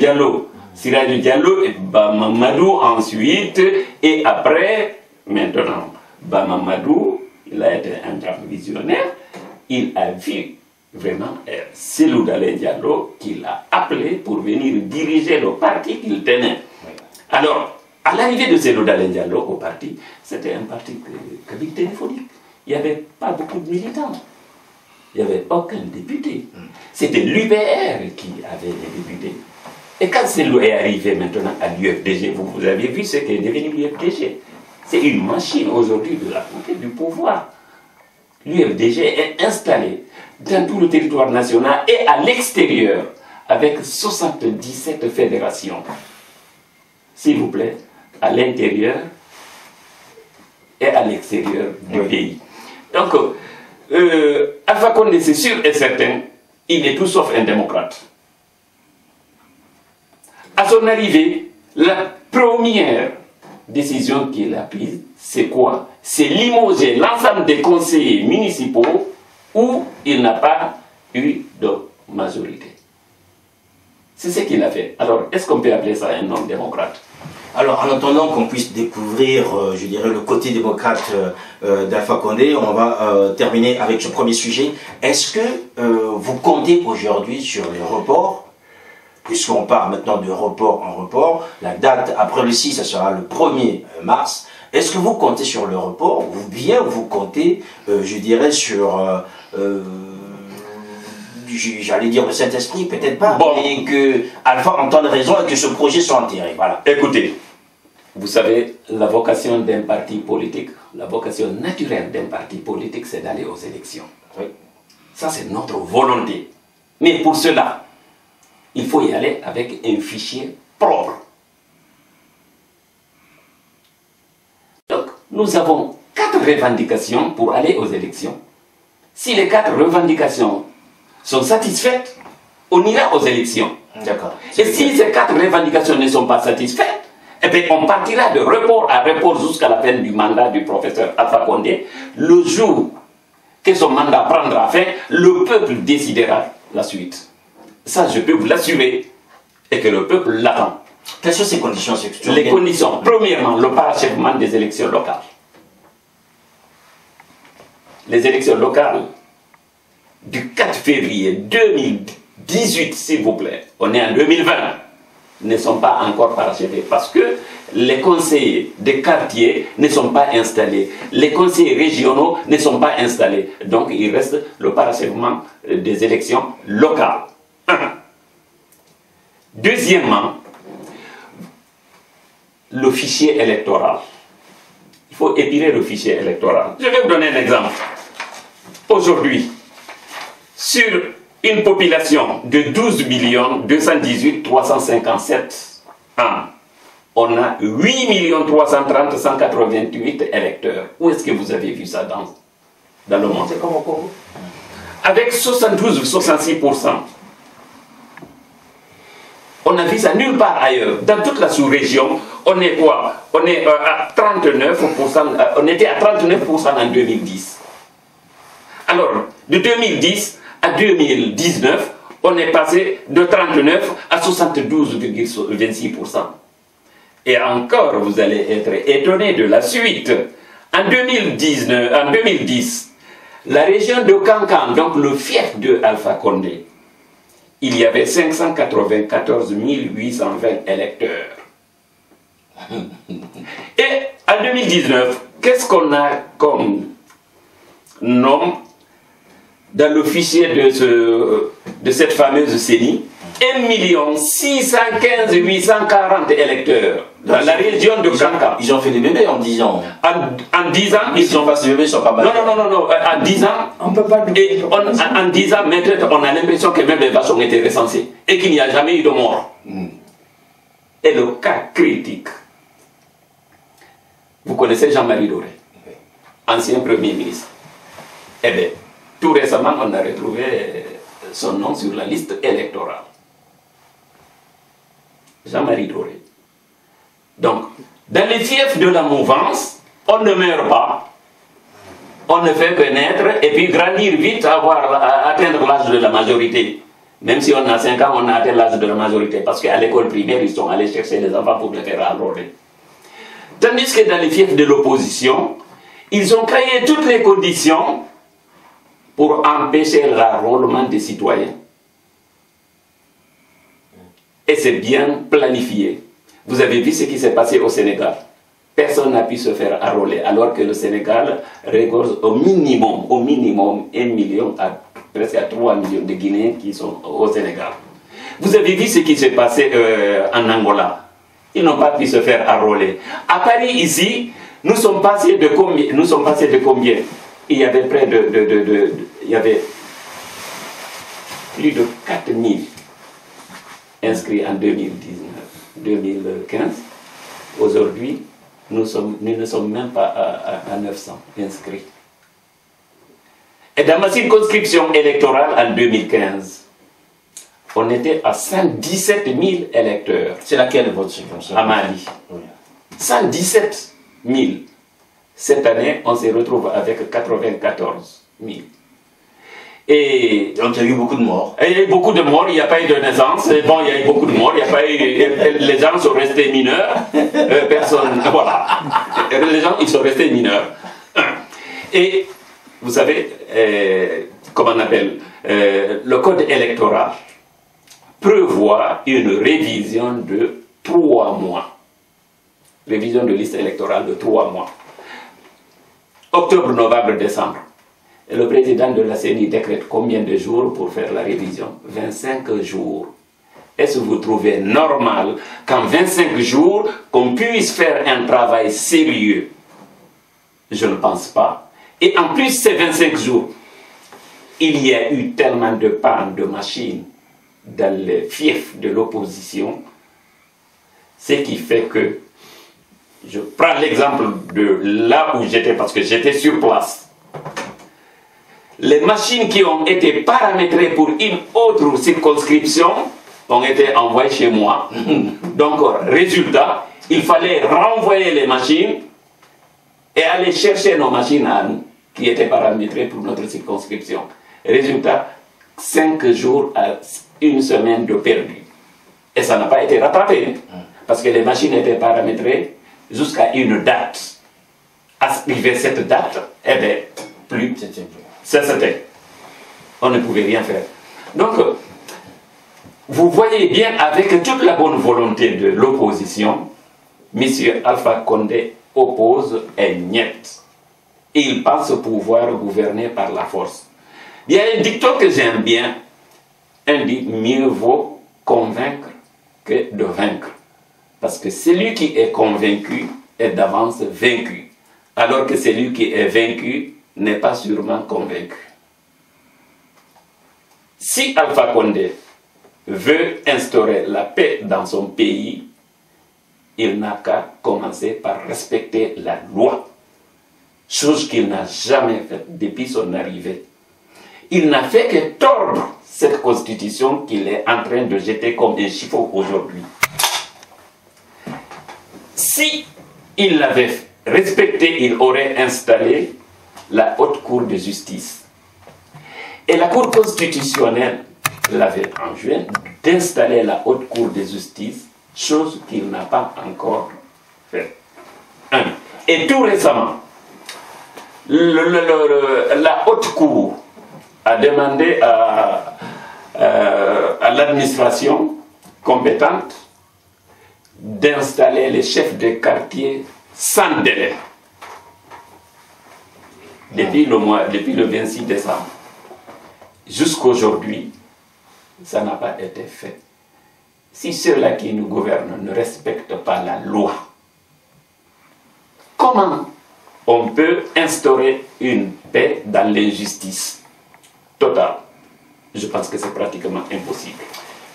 Diallo et Bamamadou ensuite, et après, maintenant, Bamamadou, il a été un grand visionnaire, il a vu vraiment Cellou Dalein Diallo qu'il a appelé pour venir diriger le parti qu'il tenait. Alors, à l'arrivée de Cellou Dalein Diallo au parti, c'était un parti cabine téléphonique. Il n'y avait pas beaucoup de militants. Il n'y avait aucun député. C'était l'UPR qui avait des députés. Et quand Cellou est arrivé maintenant à l'UFDG, vous avez vu ce qu'est devenu l'UFDG. C'est une machine aujourd'hui de la conquête du pouvoir. L'UFDG est installé dans tout le territoire national et à l'extérieur, avec 77 fédérations. S'il vous plaît, à l'intérieur et à l'extérieur du pays. Donc, Alpha Condé, c'est sûr et certain, il est tout sauf un démocrate. À son arrivée, la première décision qu'il a prise, c'est quoi? C'est limoger l'ensemble des conseillers municipaux où il n'a pas eu de majorité. C'est ce qu'il a fait. Alors, est-ce qu'on peut appeler ça un homme démocrate? Alors, en attendant qu'on puisse découvrir, je dirais, le côté démocrate d'Alpha Condé, on va terminer avec ce premier sujet. Est-ce que vous comptez aujourd'hui sur les reports, puisqu'on part maintenant de report en report, la date après le 6, ça sera le 1er mars. Est-ce que vous comptez sur le report ou bien vous comptez, je dirais, sur, j'allais dire le Saint-Esprit, peut-être pas, mais que Alpha entende raison et que ce projet soit enterré. Voilà. Écoutez, vous savez, la vocation d'un parti politique, la vocation naturelle d'un parti politique, c'est d'aller aux élections. Oui. Ça, c'est notre volonté. Mais pour cela, il faut y aller avec un fichier propre. Donc, nous avons 4 revendications pour aller aux élections. Si les 4 revendications sont satisfaites, on ira aux élections. D'accord. Et si ces 4 revendications ne sont pas satisfaites, eh bien, on partira de report à report jusqu'à la fin du mandat du professeur Alpha Condé. Le jour que son mandat prendra fin, le peuple décidera la suite. Ça, je peux vous l'assurer, et que le peuple l'attend. Quelles sont ces conditions? Les conditions, premièrement, le parachèvement des élections locales. Les élections locales du 4 février 2018, s'il vous plaît, on est en 2020, ne sont pas encore parachevés parce que les conseillers des quartiers ne sont pas installés, les conseillers régionaux ne sont pas installés. Donc il reste le parachèvement des élections locales. 1. Deuxièmement, le fichier électoral. Il faut épiler le fichier électoral. Je vais vous donner un exemple. Aujourd'hui, sur une population de 12 218 357 ans, on a 8 330 188 électeurs. Où est-ce que vous avez vu ça dans le monde? C'est comme au Congo. Avec 72-66%. On a vu ça nulle part ailleurs. Dans toute la sous-région, on est quoi? On est à 39%, on était à 39% en 2010. Alors, de 2010 à 2019, on est passé de 39 à 72,26%. Et encore, vous allez être étonné de la suite. En 2010, la région de Kankan, donc le fief de Alpha Condé, il y avait 594 820 électeurs. Et en 2019, qu'est-ce qu'on a comme nom dans le fichier de cette fameuse CENI? 1 615 840 électeurs dans la région de Kankan. Ils ont fait des bébés en 10 ans. En 10 ans, ils ont pas ces bébés, ils sont pas mal. Non. En 10 ans, On peut pas en 10 ans, maintenant, on a l'impression que même les vaches ont été recensées et qu'il n'y a jamais eu de mort. Et le cas critique, vous connaissez Jean-Marie Doré, ancien Premier ministre. Eh bien, tout récemment, on a retrouvé son nom sur la liste électorale. Jean-Marie Doré. Donc, dans les fiefs de la mouvance, on ne meurt pas, on ne fait que naître et puis grandir vite, atteindre l'âge de la majorité. Même si on a 5 ans, on a atteint l'âge de la majorité, parce qu'à l'école primaire, ils sont allés chercher les enfants pour les faire enrôler. Tandis que dans les fiefs de l'opposition, ils ont créé toutes les conditions pour empêcher l'enrôlement des citoyens. Et c'est bien planifié. Vous avez vu ce qui s'est passé au Sénégal. Personne n'a pu se faire enrôler, alors que le Sénégal regorge au minimum 1 million à presque à 3 millions de Guinéens qui sont au Sénégal. Vous avez vu ce qui s'est passé en Angola. Ils n'ont pas pu se faire enrôler. À Paris, ici, nous sommes passés de combien? Il y avait il y avait plus de 4000 inscrits en 2015. Aujourd'hui, nous ne sommes même pas à 900 inscrits. Et dans ma circonscription électorale en 2015, on était à 117 000 électeurs. C'est laquelle votre circonscription? À Mali. Oui. 117 000. Cette année, on se retrouve avec 94 000. Et donc il y a eu beaucoup de morts. Il y a eu beaucoup de morts, il n'y a pas eu de naissance. Bon, il y a eu beaucoup de morts, il n'y a pas eu, les gens sont restés mineurs. Personne, voilà. Les gens, ils sont restés mineurs. Et vous savez, comment on appelle, le code électoral prévoit une révision de 3 mois. révision de liste électorale de 3 mois. Octobre, novembre, décembre. Et le président de la CENI décrète combien de jours pour faire la révision? 25 jours. Est-ce que vous trouvez normal qu'en 25 jours, qu'on puisse faire un travail sérieux? Je ne pense pas. Et en plus, ces 25 jours, il y a eu tellement de pannes de machines dans les fiefs de l'opposition, ce qui fait que, je prends l'exemple de là où j'étais, parce que j'étais sur place. Les machines qui ont été paramétrées pour une autre circonscription ont été envoyées chez moi. Donc, résultat, il fallait renvoyer les machines et aller chercher nos machines à nous, qui étaient paramétrées pour notre circonscription. Résultat, 5 jours à 1 semaine de perdu. Et ça n'a pas été rattrapé, parce que les machines étaient paramétrées jusqu'à une date. Arrivé cette date, eh bien, plus. C'était. On ne pouvait rien faire. Donc, vous voyez bien, avec toute la bonne volonté de l'opposition, M. Alpha Condé oppose et niet. Il pense pouvoir gouverner par la force. Il y a un dicton que j'aime bien. On dit mieux vaut convaincre que de vaincre. Parce que celui qui est convaincu est d'avance vaincu. Alors que celui qui est vaincu n'est pas sûrement convaincu. Si Alpha Condé veut instaurer la paix dans son pays, il n'a qu'à commencer par respecter la loi. Chose qu'il n'a jamais faite depuis son arrivée. Il n'a fait que tordre cette constitution qu'il est en train de jeter comme un chiffon aujourd'hui. Si il l'avait respecté, il aurait installé la haute cour de justice. Et la cour constitutionnelle l'avait enjoint d'installer la haute cour de justice, chose qu'il n'a pas encore fait. Et tout récemment, la haute cour a demandé à l'administration compétente d'installer les chefs de quartier sans délai. Depuis le 26 décembre jusqu'aujourd'hui, ça n'a pas été fait. Si ceux-là qui nous gouvernent ne respectent pas la loi, comment on peut instaurer une paix dans l'injustice totale? Je pense que c'est pratiquement impossible.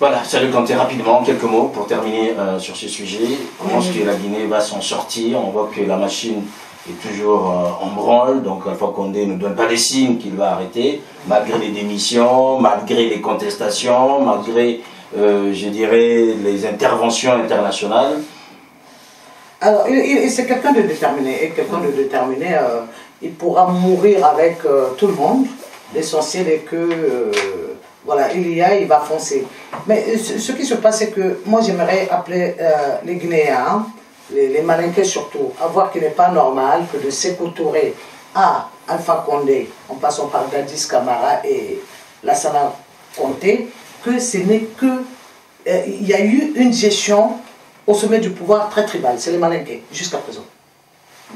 Voilà, Saliou Kanté, rapidement, quelques mots pour terminer sur ce sujet. Comment est-ce que la Guinée va s'en sortir? On voit que la machine est toujours en branle, donc Alpha Condé ne donne pas les signes qu'il va arrêter, malgré les démissions, malgré les contestations, malgré, je dirais, les interventions internationales. Alors, c'est quelqu'un de déterminé, et quelqu'un de déterminé, il pourra mourir avec tout le monde. L'essentiel est que, voilà, il va foncer. Mais ce qui se passe, c'est que moi j'aimerais appeler les Guinéens, les Malinqués surtout, à voir qu'il n'est pas normal que de Sékou Touré à Alpha Condé, en passant par Dadis Camara et Lassana Conté, que ce n'est que... il y a eu une gestion au sommet du pouvoir très tribal, c'est les Malinqués, jusqu'à présent.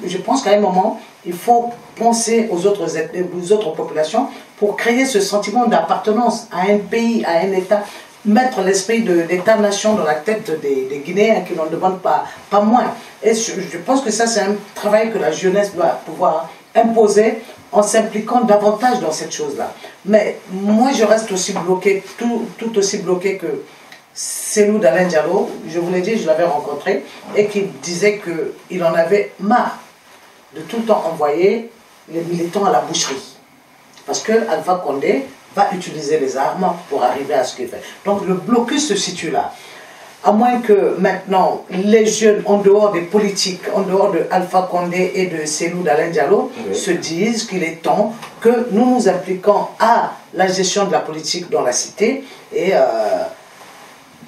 Je pense qu'à un moment, il faut penser aux autres populations pour créer ce sentiment d'appartenance à un pays, à un État, mettre l'esprit d'État-nation dans la tête des Guinéens qui n'en demandent pas moins. Et je pense que ça, c'est un travail que la jeunesse doit pouvoir imposer en s'impliquant davantage dans cette chose-là. Mais moi, je reste aussi bloqué, tout aussi bloqué que Cellou Dalein Diallo. Je vous l'ai dit, je l'avais rencontré, et qui disait qu'il en avait marre de tout le temps envoyer les militants à la boucherie. Parce que Alpha Condé va utiliser les armes pour arriver à ce qu'il fait. Donc le blocus se situe là. À moins que maintenant, les jeunes, en dehors des politiques, en dehors de Alpha Condé et de Cellou Dalein Diallo, se disent qu'il est temps que nous nous impliquons à la gestion de la politique dans la cité et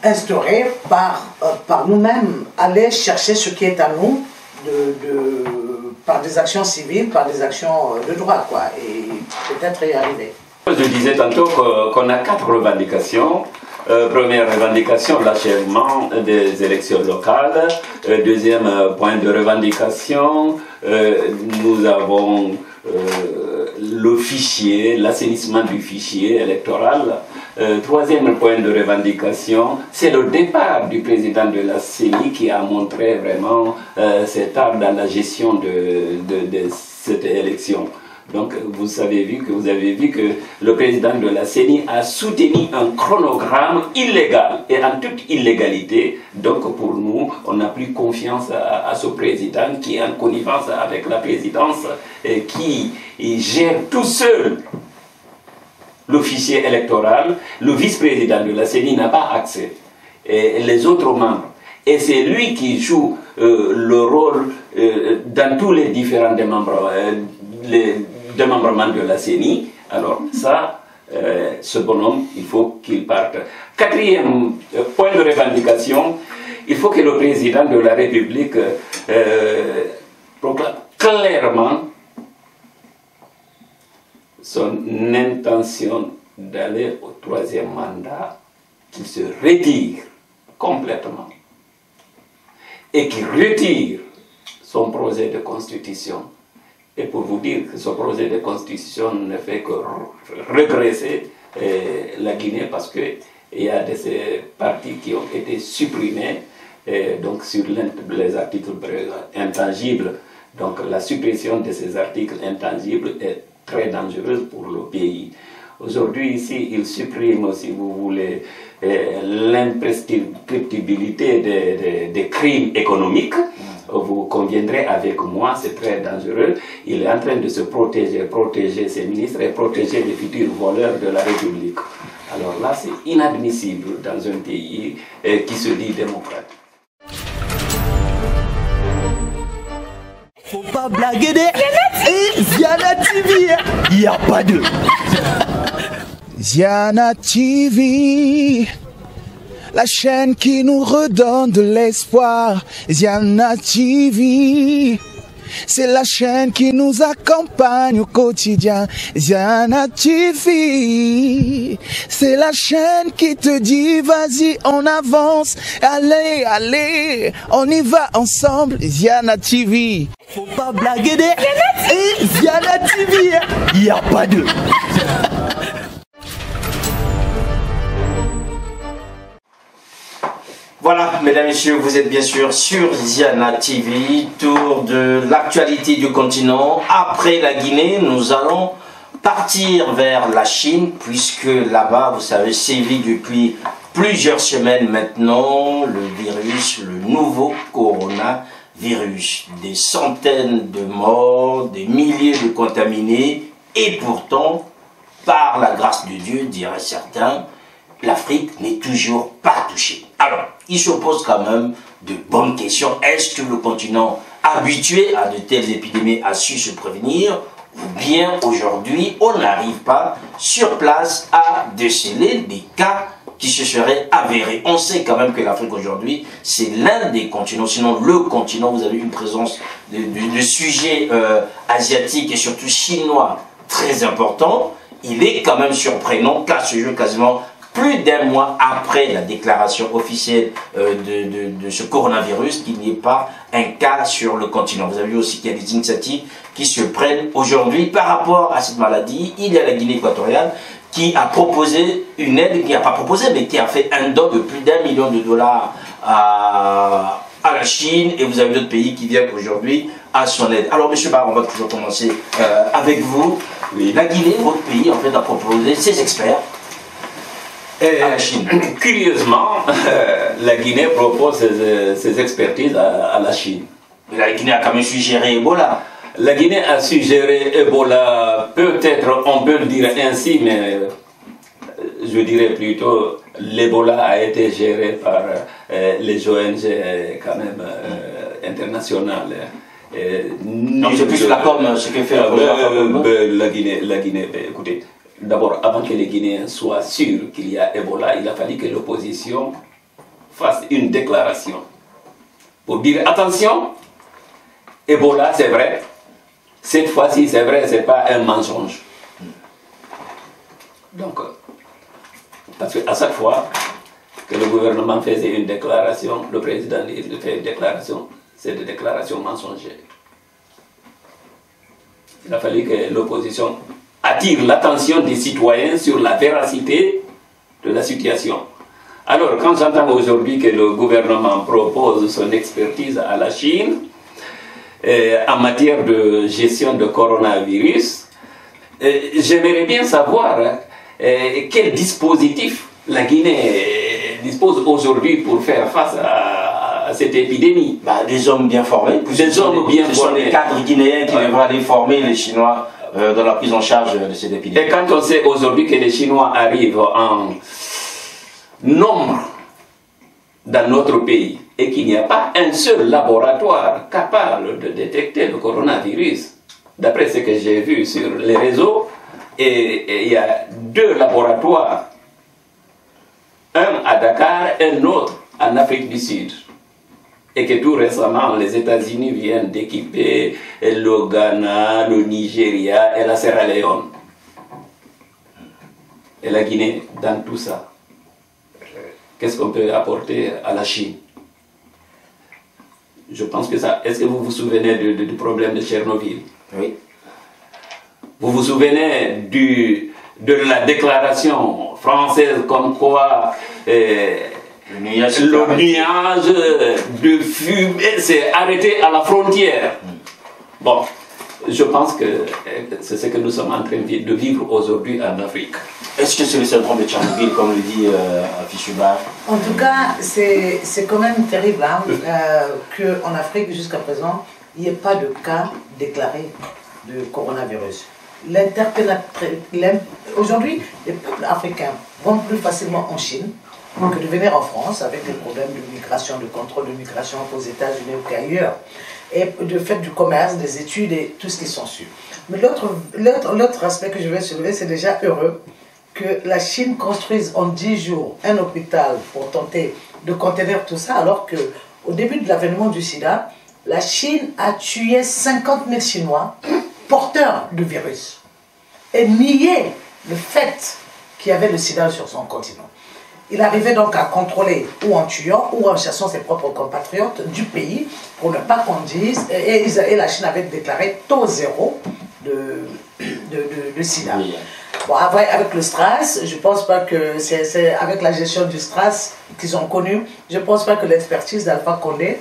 instaurer par nous-mêmes, aller chercher ce qui est à nous par des actions civiles, par des actions de droit, quoi, et peut-être y arriver. Je disais tantôt qu'on a 4 revendications. Première revendication, l'achèvement des élections locales. Deuxième point de revendication, nous avons le fichier, l'assainissement du fichier électoral. Troisième point de revendication, c'est le départ du président de la CENI qui a montré vraiment cet art dans la gestion de cette élection. Donc vous avez vu que le président de la CENI a soutenu un chronogramme illégal et en toute illégalité. Donc pour nous, on n'a plus confiance à ce président qui est en connivence avec la présidence et qui gère tout seul le fichier électoral. Le vice-président de la CENI n'a pas accès. Et les autres membres. Et c'est lui qui joue le rôle dans tous les différents démembrements de la CENI. Alors ça, ce bonhomme, il faut qu'il parte. Quatrième point de revendication, il faut que le président de la République proclame clairement son intention d'aller au troisième mandat, qu'il se retire complètement et qu'il retire son projet de constitution. Et pour vous dire que ce projet de constitution ne fait que regresser la Guinée parce qu'il y a de ces partis qui ont été supprimés donc sur les articles intangibles. Donc la suppression de ces articles intangibles est très dangereuse pour le pays. Aujourd'hui, ici, il supprime, si vous voulez, l'imprescriptibilité des crimes économiques. Vous conviendrez avec moi, c'est très dangereux. Il est en train de se protéger ses ministres et protéger les futurs voleurs de la République. Alors là, c'est inadmissible dans un pays qui se dit démocratique. Faut pas blaguer des... Et Ziana TV, il n'y a pas de... Ziana TV, la chaîne qui nous redonne de l'espoir. Ziana TV, c'est la chaîne qui nous accompagne au quotidien. Ziana TV, c'est la chaîne qui te dit vas-y on avance, allez, allez, on y va ensemble. Ziana TV, faut pas blaguer des... Et Ziana TV, il n'y a pas de... Voilà, mesdames et messieurs, vous êtes bien sûr sur Ziana TV, tour de l'actualité du continent. Après la Guinée, nous allons partir vers la Chine, puisque là-bas, vous savez, sévit depuis plusieurs semaines maintenant le virus, le nouveau coronavirus. Des centaines de morts, des milliers de contaminés, et pourtant, par la grâce de Dieu, diraient certains, l'Afrique n'est toujours pas touchée. Alors, il se pose quand même de bonnes questions. Est-ce que le continent habitué à de telles épidémies a su se prévenir? Ou bien aujourd'hui, on n'arrive pas sur place à déceler des cas qui se seraient avérés. On sait quand même que l'Afrique aujourd'hui, c'est l'un des continents, sinon le continent. Vous avez une présence de sujets asiatiques et surtout chinois très important. Il est quand même surprenant qu'à ce jour, quasiment plus d'un mois après la déclaration officielle de ce coronavirus, qu'il n'y ait pas un cas sur le continent. Vous avez vu aussi qu'il y a des initiatives qui se prennent aujourd'hui par rapport à cette maladie. Il y a la Guinée équatoriale qui a proposé une aide, qui n'a pas proposé, mais qui a fait un don de plus d'1 million de dollars à la Chine, et vous avez d'autres pays qui viennent aujourd'hui à son aide. Alors, monsieur Barre, on va toujours commencer avec vous. Oui. La Guinée, votre pays, en fait, a proposé ses experts à la Chine. Curieusement, la Guinée propose ses expertises à la Chine. Mais la Guinée a quand même suggéré Ebola. La Guinée a suggéré Ebola, peut-être on peut le dire ainsi, mais je dirais plutôt l'Ebola a été géré par les ONG quand même internationales. Donc c'est plus la com, ce que fait la Guinée, écoutez, d'abord, avant que les Guinéens soient sûrs qu'il y a Ebola, il a fallu que l'opposition fasse une déclaration pour dire attention, Ebola c'est vrai, cette fois-ci c'est vrai, c'est pas un mensonge. Donc, parce qu'à chaque fois, que le gouvernement faisait une déclaration, le président fait une déclaration, c'est des déclarations mensongères. Il a fallu que l'opposition attire l'attention des citoyens sur la véracité de la situation. Alors, quand j'entends aujourd'hui que le gouvernement propose son expertise à la Chine en matière de gestion de coronavirus, j'aimerais bien savoir quel dispositif la Guinée dispose aujourd'hui pour faire face à cette épidémie. Des hommes bien formés. Des hommes bien formés. Ce sont les cadres guinéens qui devraient aller former les Chinois dans la prise en charge de cette épidémie. Et quand on sait aujourd'hui que les Chinois arrivent en nombre dans notre pays et qu'il n'y a pas un seul laboratoire capable de détecter le coronavirus, d'après ce que j'ai vu sur les réseaux, et il y a 2 laboratoires, un à Dakar, un autre en Afrique du Sud. Et que tout récemment, les États-Unis viennent d'équiper le Ghana, le Nigeria et la Sierra Leone. Et la Guinée dans tout ça. Qu'est-ce qu'on peut apporter à la Chine? Je pense que ça... Est-ce que vous vous souvenez du problème de Tchernobyl? Oui. Vous vous souvenez de la déclaration française comme quoi le nuage de fumée s'est arrêté à la frontière? Bon, je pense que c'est ce que nous sommes en train de vivre aujourd'hui en Afrique. Est-ce que c'est le syndrome de Tchernobyl, comme le dit Fichuba? En tout cas, c'est quand même terrible hein, qu'en Afrique, jusqu'à présent, il n'y ait pas de cas déclarés de coronavirus. Aujourd'hui, les peuples africains vont plus facilement en Chine que de venir en France avec des problèmes de migration, de contrôle de migration aux États-Unis ou qu'ailleurs, et de fait du commerce, des études et tout ce qui s'ensuit. Mais l'autre aspect que je vais soulever, c'est déjà heureux que la Chine construise en 10 jours un hôpital pour tenter de contenir tout ça, alors qu'au début de l'avènement du sida, la Chine a tué 50 000 Chinois porteurs du virus et nié le fait qu'il y avait le sida sur son continent. Il arrivait donc à contrôler, ou en tuant, ou en chassant ses propres compatriotes du pays, pour ne pas qu'on dise, et la Chine avait déclaré taux 0 de sida. Oui. Bon, après, avec le stress, je ne pense pas que c'est avec la gestion du stress qu'ils ont connu, je ne pense pas que l'expertise d'Alpha Condé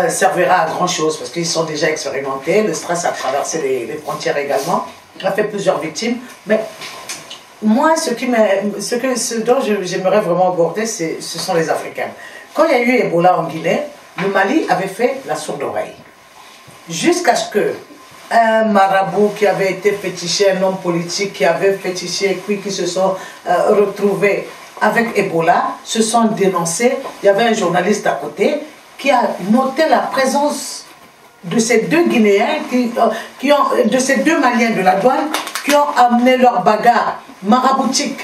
servira à grand chose, parce qu'ils sont déjà expérimentés, le stress a traversé les frontières également, il a fait plusieurs victimes, mais moi, ce dont j'aimerais vraiment aborder, ce sont les Africains. Quand il y a eu Ebola en Guinée, le Mali avait fait la sourde oreille. Jusqu'à ce que un marabout qui avait été fétiché, un homme politique qui avait fétiché, puis qui se sont retrouvés avec Ebola, se sont dénoncés. Il y avait un journaliste à côté qui a noté la présence de ces 2 Guinéens, de ces 2 Maliens de la douane, qui ont amené leur bagarre maraboutique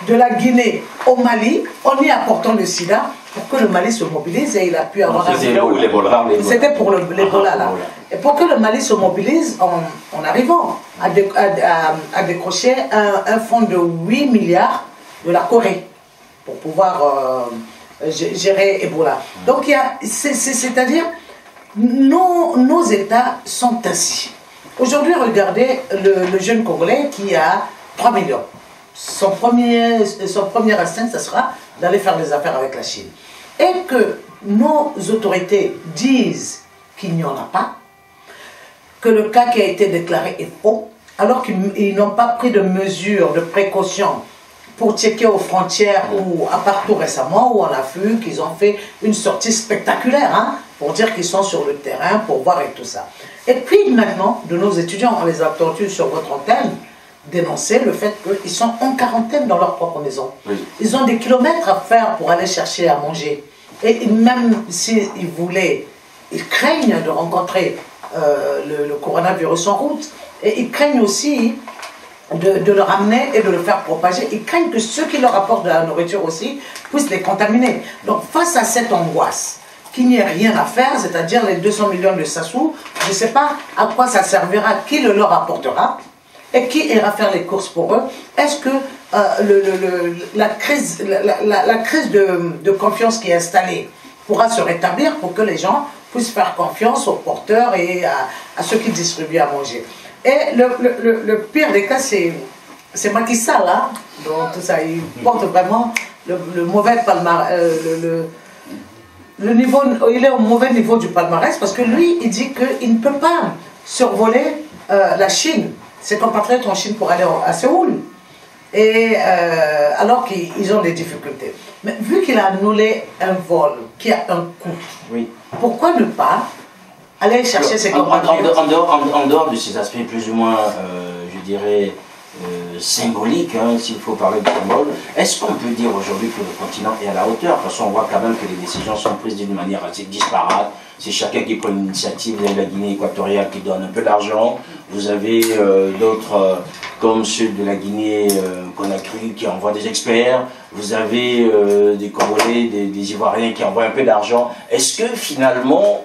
de la Guinée au Mali, en y apportant le sida, pour que le Mali se mobilise et il a pu avoir... C'était pour l'Ebola là. Et pour que le Mali se mobilise en arrivant à décrocher un fonds de 8 milliards de la Corée pour pouvoir gérer Ebola. Donc c'est-à-dire, nos États sont ainsi. Aujourd'hui, regardez le jeune Congolais qui a 3 millions. Son premier instinct, ce sera d'aller faire des affaires avec la Chine. Et que nos autorités disent qu'il n'y en a pas, que le cas qui a été déclaré est faux, alors qu'ils n'ont pas pris de mesures, de précautions pour checker aux frontières ou à partout récemment, où on a vu qu'ils ont fait une sortie spectaculaire, hein, pour dire qu'ils sont sur le terrain, pour voir et tout ça. Et puis maintenant, de nos étudiants, on les a entendus sur votre antenne, dénoncer le fait qu'ils sont en quarantaine dans leur propre maison. Oui. Ils ont des kilomètres à faire pour aller chercher à manger. Et même s'ils voulaient, ils craignent de rencontrer le coronavirus en route. Et ils craignent aussi de le ramener et de le faire propager. Ils craignent que ceux qui leur apportent de la nourriture aussi puissent les contaminer. Donc face à cette angoisse, qu'il n'y ait rien à faire, c'est-à-dire les 200 millions de Sassou, je ne sais pas à quoi ça servira, qui le leur apportera, et qui ira faire les courses pour eux. Est-ce que la crise de confiance qui est installée pourra se rétablir pour que les gens puissent faire confiance aux porteurs et à ceux qui distribuent à manger. Et le pire des cas, c'est Macky Sall, hein, donc tout ça, il porte vraiment le mauvais palmarès, le niveau, il est au mauvais niveau du palmarès parce que lui, il dit qu'il ne peut pas survoler la Chine, ses compatriotes en Chine pour aller à Séoul, et alors qu'ils ont des difficultés. Mais vu qu'il a annulé un vol qui a un coût, oui. Pourquoi ne pas aller chercher ses compatriotes en dehors de ces aspects plus ou moins, je dirais, symbolique, hein, s'il faut parler de symbole, est-ce qu'on peut dire aujourd'hui que le continent est à la hauteur? Parce qu'on voit quand même que les décisions sont prises d'une manière assez disparate. C'est chacun qui prend une initiative. Vous avez la Guinée équatoriale qui donne un peu d'argent. Vous avez d'autres, comme ceux de la Guinée Conakry, qui envoient des experts. Vous avez des Congolais, des Ivoiriens qui envoient un peu d'argent. Est-ce que finalement,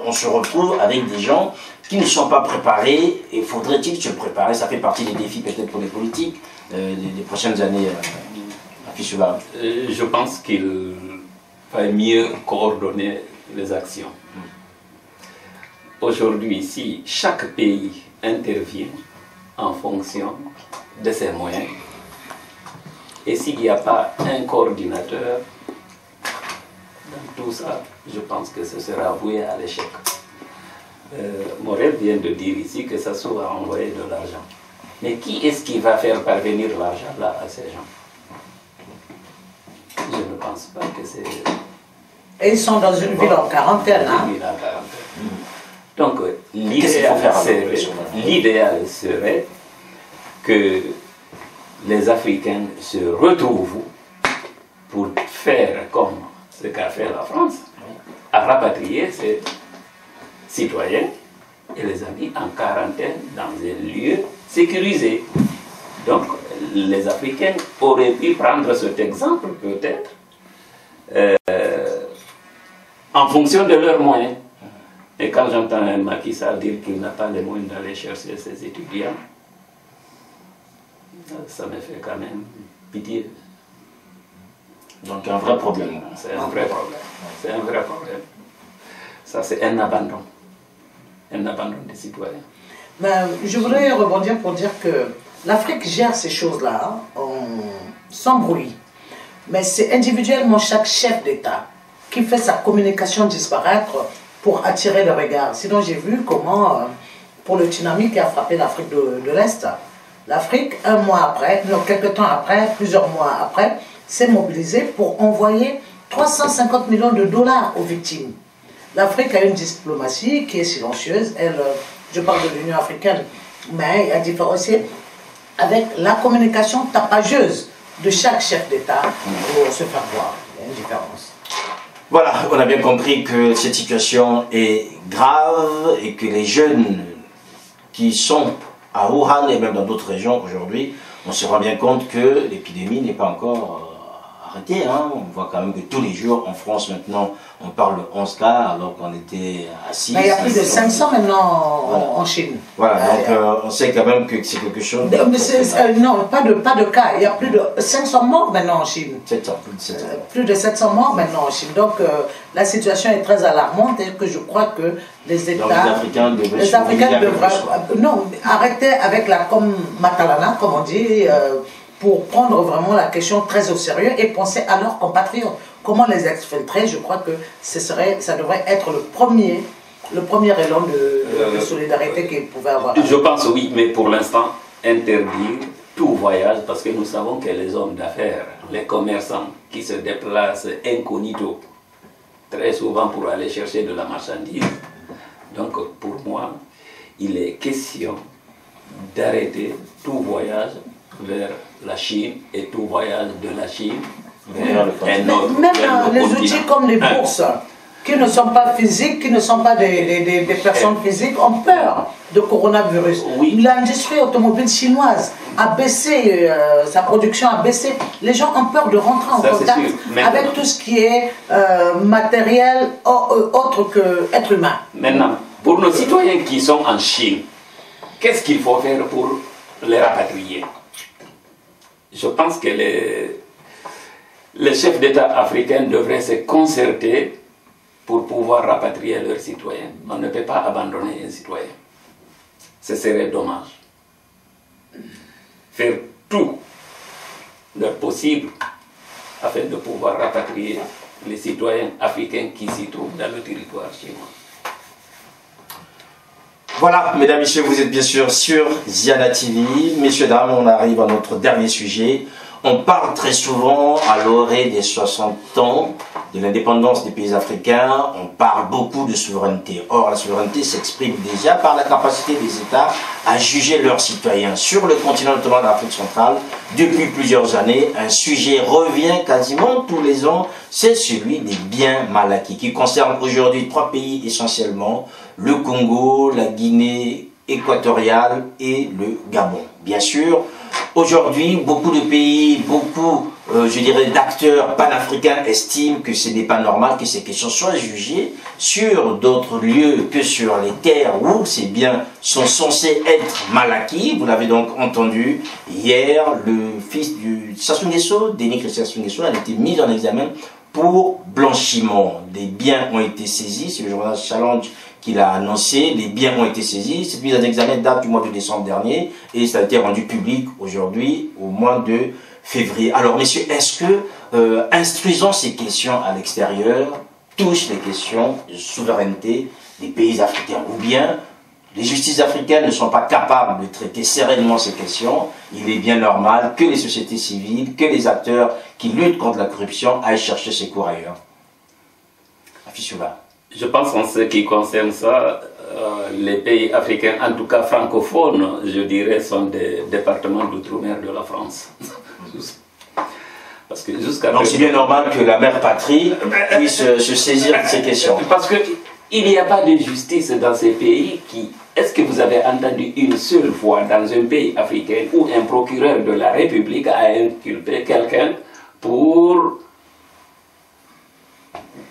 on se retrouve avec des gens qui ne sont pas préparés, et faudrait-il se préparer? Ça fait partie des défis peut-être pour les politiques des prochaines années. Je pense qu'il va mieux coordonner les actions. Aujourd'hui, si chaque pays intervient en fonction de ses moyens, et s'il n'y a pas un coordinateur dans tout ça, je pense que ce sera voué à l'échec. Morel vient de dire ici que Sassou a envoyé de l'argent. Mais qui est-ce qui va faire parvenir l'argent là à ces gens? Je ne pense pas que c'est... Et ils sont dans une ville en quarantaine. Hein? Donc l'idéal serait que les Africains se retrouvent pour faire comme ce qu'a fait la France, à rapatrier ces citoyens et les a mis en quarantaine dans un lieu sécurisé. Donc les Africains auraient pu prendre cet exemple peut-être en fonction de leurs moyens. Et quand j'entends un Macky Sall dire qu'il n'a pas les moyens d'aller chercher ses étudiants, ça me fait quand même pitié. Donc un vrai problème. C'est un vrai problème. C'est un vrai problème. Ça, c'est un abandon. Un abandon des citoyens. Ben, je voudrais rebondir pour dire que l'Afrique gère ces choses-là sans bruit. Mais c'est individuellement chaque chef d'État qui fait sa communication disparaître pour attirer le regard. Sinon, j'ai vu comment, pour le tsunami qui a frappé l'Afrique de l'Est, l'Afrique, un mois après, non, quelques temps après, plusieurs mois après, s'est mobilisée pour envoyer 350 millions de dollars aux victimes. L'Afrique a une diplomatie qui est silencieuse. Je parle de l'Union africaine, mais à différencier avec la communication tapageuse de chaque chef d'État pour se faire voir. Il y a une différence. Voilà, on a bien compris que cette situation est grave et que les jeunes qui sont à Wuhan et même dans d'autres régions aujourd'hui, on se rend bien compte que l'épidémie n'est pas encore arrêtée. Hein. On voit quand même que tous les jours en France maintenant, on parle de 11 cas alors qu'on était à 6. Mais il y a plus de 500 maintenant en Chine. Voilà, donc on sait quand même que c'est quelque chose... non, pas de cas. Il y a plus de 500 morts maintenant en Chine. 700, plus de 700. Plus de 700 morts maintenant en Chine. Donc la situation est très alarmante et que je crois que les États... Donc les Africains devraient arrêter avec la com Matalana, comme on dit, pour prendre vraiment la question très au sérieux et penser à leurs compatriotes. Comment les exfiltrer? Je crois que ça devrait être le premier élan de solidarité qu'ils pouvaient avoir. Je pense oui, mais pour l'instant, interdire tout voyage, parce que nous savons que les hommes d'affaires, les commerçants qui se déplacent incognito, très souvent pour aller chercher de la marchandise. Donc pour moi, il est question d'arrêter tout voyage vers la Chine et tout voyage de la Chine vers un autre. Même les outils comme les bourses, qui ne sont pas physiques, qui ne sont pas des personnes physiques, ont peur de coronavirus. Oui. L'industrie automobile chinoise a baissé, sa production a baissé. Les gens ont peur de rentrer en contact avec tout ce qui est matériel autre qu'être humain. Maintenant, pour nos citoyens qui sont en Chine, qu'est-ce qu'il faut faire pour les rapatrier? je pense que les chefs d'État africains devraient se concerter pour pouvoir rapatrier leurs citoyens. On ne peut pas abandonner un citoyen. Ce serait dommage. Faire tout leur possible afin de pouvoir rapatrier les citoyens africains qui s'y trouvent dans le territoire chinois. Voilà, mesdames, messieurs, vous êtes bien sûr sur Ziana TV. Messieurs, dames, on arrive à notre dernier sujet. On parle très souvent à l'orée des 60 ans de l'indépendance des pays africains. On parle beaucoup de souveraineté. Or, la souveraineté s'exprime déjà par la capacité des États à juger leurs citoyens. Sur le continent, notamment d'Afrique centrale, depuis plusieurs années, un sujet revient quasiment tous les ans. C'est celui des biens mal acquis, qui concerne aujourd'hui 3 pays essentiellement: le Congo, la Guinée équatoriale et le Gabon. Bien sûr, aujourd'hui, beaucoup de pays, je dirais, d'acteurs panafricains estiment que ce n'est pas normal que ces questions soient jugées sur d'autres lieux que sur les terres où ces biens sont censés être mal acquis. Vous l'avez donc entendu hier, le fils du Sassou Nguesso, Denis Christian Sassou Nguesso, a été mis en examen pour blanchiment. Des biens ont été saisis, c'est le journal Challenge qu'il a annoncé, les biens ont été saisis. Cette mise en examen date du mois de décembre dernier et ça a été rendu public aujourd'hui au mois de février. Alors messieurs, est-ce que instruisant ces questions à l'extérieur touche les questions de souveraineté des pays africains, ou bien les justices africaines ne sont pas capables de traiter sereinement ces questions? Il est bien normal que les sociétés civiles, que les acteurs qui luttent contre la corruption aillent chercher secours ailleurs. Afissoula. Je pense qu'en ce qui concerne ça, les pays africains, en tout cas francophones, je dirais, sont des départements d'outre-mer de la France. Parce que jusqu'à donc c'est bien normal que la mère patrie puisse se saisir de ces questions. Parce qu'il n'y a pas de justice dans ces pays qui... Est-ce que vous avez entendu une seule fois dans un pays africain où un procureur de la République a inculpé quelqu'un pour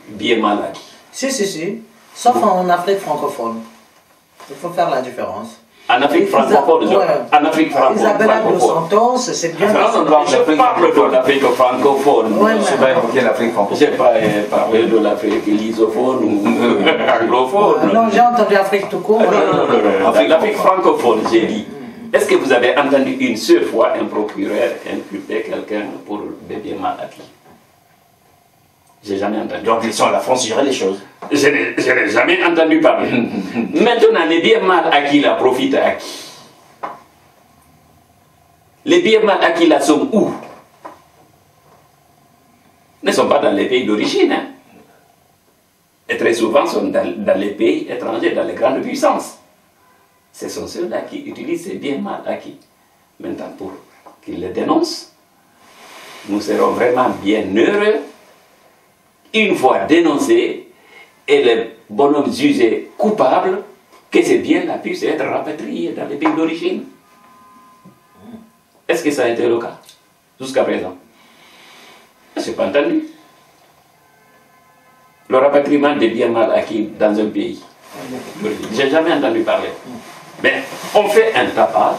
bien mal acquis? Si. Sauf en Afrique francophone. Il faut faire la différence. En Afrique francophone, en Afrique Isabella dos Santos, c'est bien. Je parle de l'Afrique francophone. Je ne sais pas évoquer l'Afrique francophone. Je n'ai pas parlé de l'Afrique lisophone ou anglophone. Non, j'ai entendu Afrique tout court. Non. L'Afrique francophone, j'ai dit. Est-ce que vous avez entendu une seule fois un procureur inculper quelqu'un pour des biens mal acquis? J'ai jamais entendu. Donc la France gérait les choses. Je n'ai jamais entendu parler. Maintenant, les biens mal acquis là profitent à qui? Les biens mal acquis là sont où? Ne sont pas dans les pays d'origine. Hein? Et très souvent sont dans les pays étrangers, dans les grandes puissances. Ce sont ceux-là qui utilisent ces biens mal acquis. Maintenant, pour qu'ils les dénoncent, nous serons vraiment bien heureux, une fois dénoncés et les bonhommes jugés coupables, que ces biens-là puissent être rapatriés dans les pays d'origine. Est-ce que ça a été le cas jusqu'à présent? Je n'ai pas entendu. Le rapatriement des biens mal acquis dans un pays. Je n'ai jamais entendu parler. Mais on fait un tapage,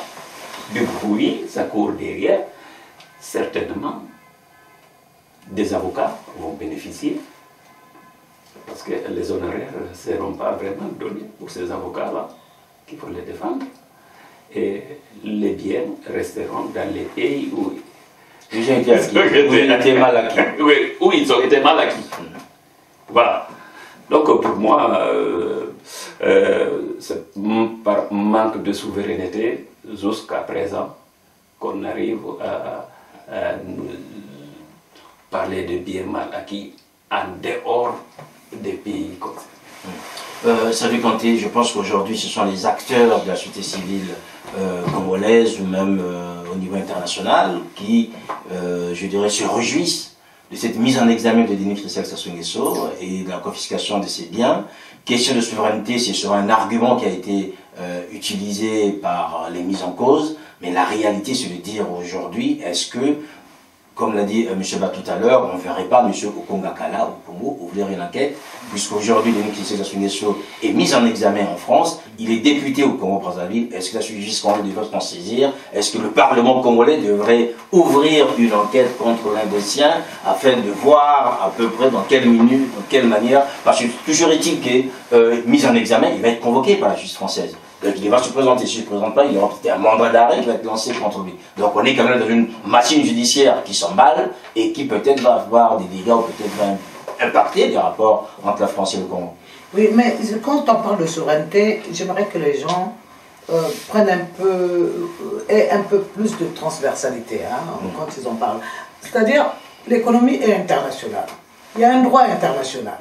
du bruit, ça court derrière. Certainement, des avocats vont bénéficier. Parce que les honoraires ne seront pas vraiment donnés pour ces avocats-là qui vont les défendre. Et les biens resteront dans les pays où ils ont été mal acquis. Oui, où ils ont été mal acquis. Voilà. Donc pour moi, c'est par manque de souveraineté jusqu'à présent qu'on arrive à nous parler de biens mal acquis en dehors des pays concernés. Salvi Kanté, je pense qu'aujourd'hui ce sont les acteurs de la société civile congolaise ou même au niveau international qui, je dirais, se réjouissent de cette mise en examen de Denis Christian Sassou Nguesso et de la confiscation de ses biens. Question de souveraineté, c'est sur un argument qui a été utilisé par les mises en cause, mais la réalité c'est de dire aujourd'hui, est-ce que comme l'a dit M. Ba tout à l'heure, on ne verrait pas M. Okongakala au Congo ouvrir une enquête, puisqu'aujourd'hui, Denis Sassou-Nguesso est mis en examen en France, il est député au Congo-Brazzaville. Est-ce que la justice congolaise devrait s'en saisir? Est-ce que le Parlement congolais devrait ouvrir une enquête contre l'un des siens afin de voir à peu près dans quelle minute, dans quelle manière, parce que toujours est-il que, mis en examen, il va être convoqué par la justice française. Donc il va se présenter. S'il ne se présente pas, il y aura peut-être un mandat d'arrêt qui va être lancé contre lui. Donc on est quand même dans une machine judiciaire qui s'emballe et qui peut-être va avoir des dégâts ou peut-être va impacter les rapports entre la France et le Congo. Oui, mais quand on parle de souveraineté, j'aimerais que les gens prennent aient un peu plus de transversalité quand ils en parlent. C'est-à-dire, l'économie est internationale. Il y a un droit international.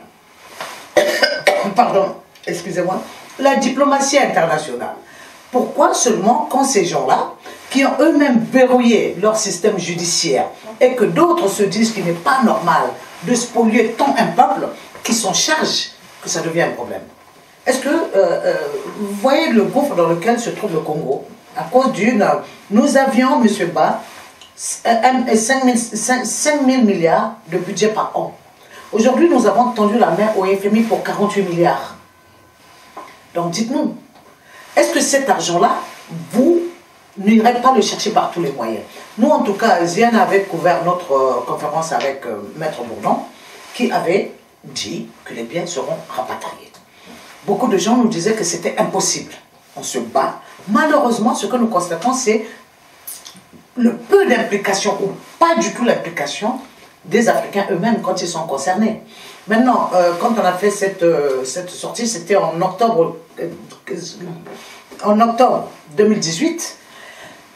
Pardon, excusez-moi. La diplomatie internationale. Pourquoi seulement quand ces gens-là, qui ont eux-mêmes verrouillé leur système judiciaire, et que d'autres se disent qu'il n'est pas normal de spolier tant un peuple, qui s'en charge, que ça devient un problème? Est-ce que vous voyez le gouffre dans lequel se trouve le Congo, à cause d'une... Nous avions, M. Ba, 5 000 milliards de budget par an. Aujourd'hui, nous avons tendu la main au FMI pour 48 milliards. Donc dites-nous, est-ce que cet argent-là, vous n'irez pas le chercher par tous les moyens? Nous, en tout cas, Zian avait couvert notre conférence avec Maître Bourdon, qui avait dit que les biens seront rapatriés. Beaucoup de gens nous disaient que c'était impossible. On se bat. Malheureusement, ce que nous constatons, c'est le peu d'implication, ou pas du tout l'implication, des Africains eux-mêmes quand ils sont concernés. Maintenant, quand on a fait cette sortie, c'était en octobre 2018,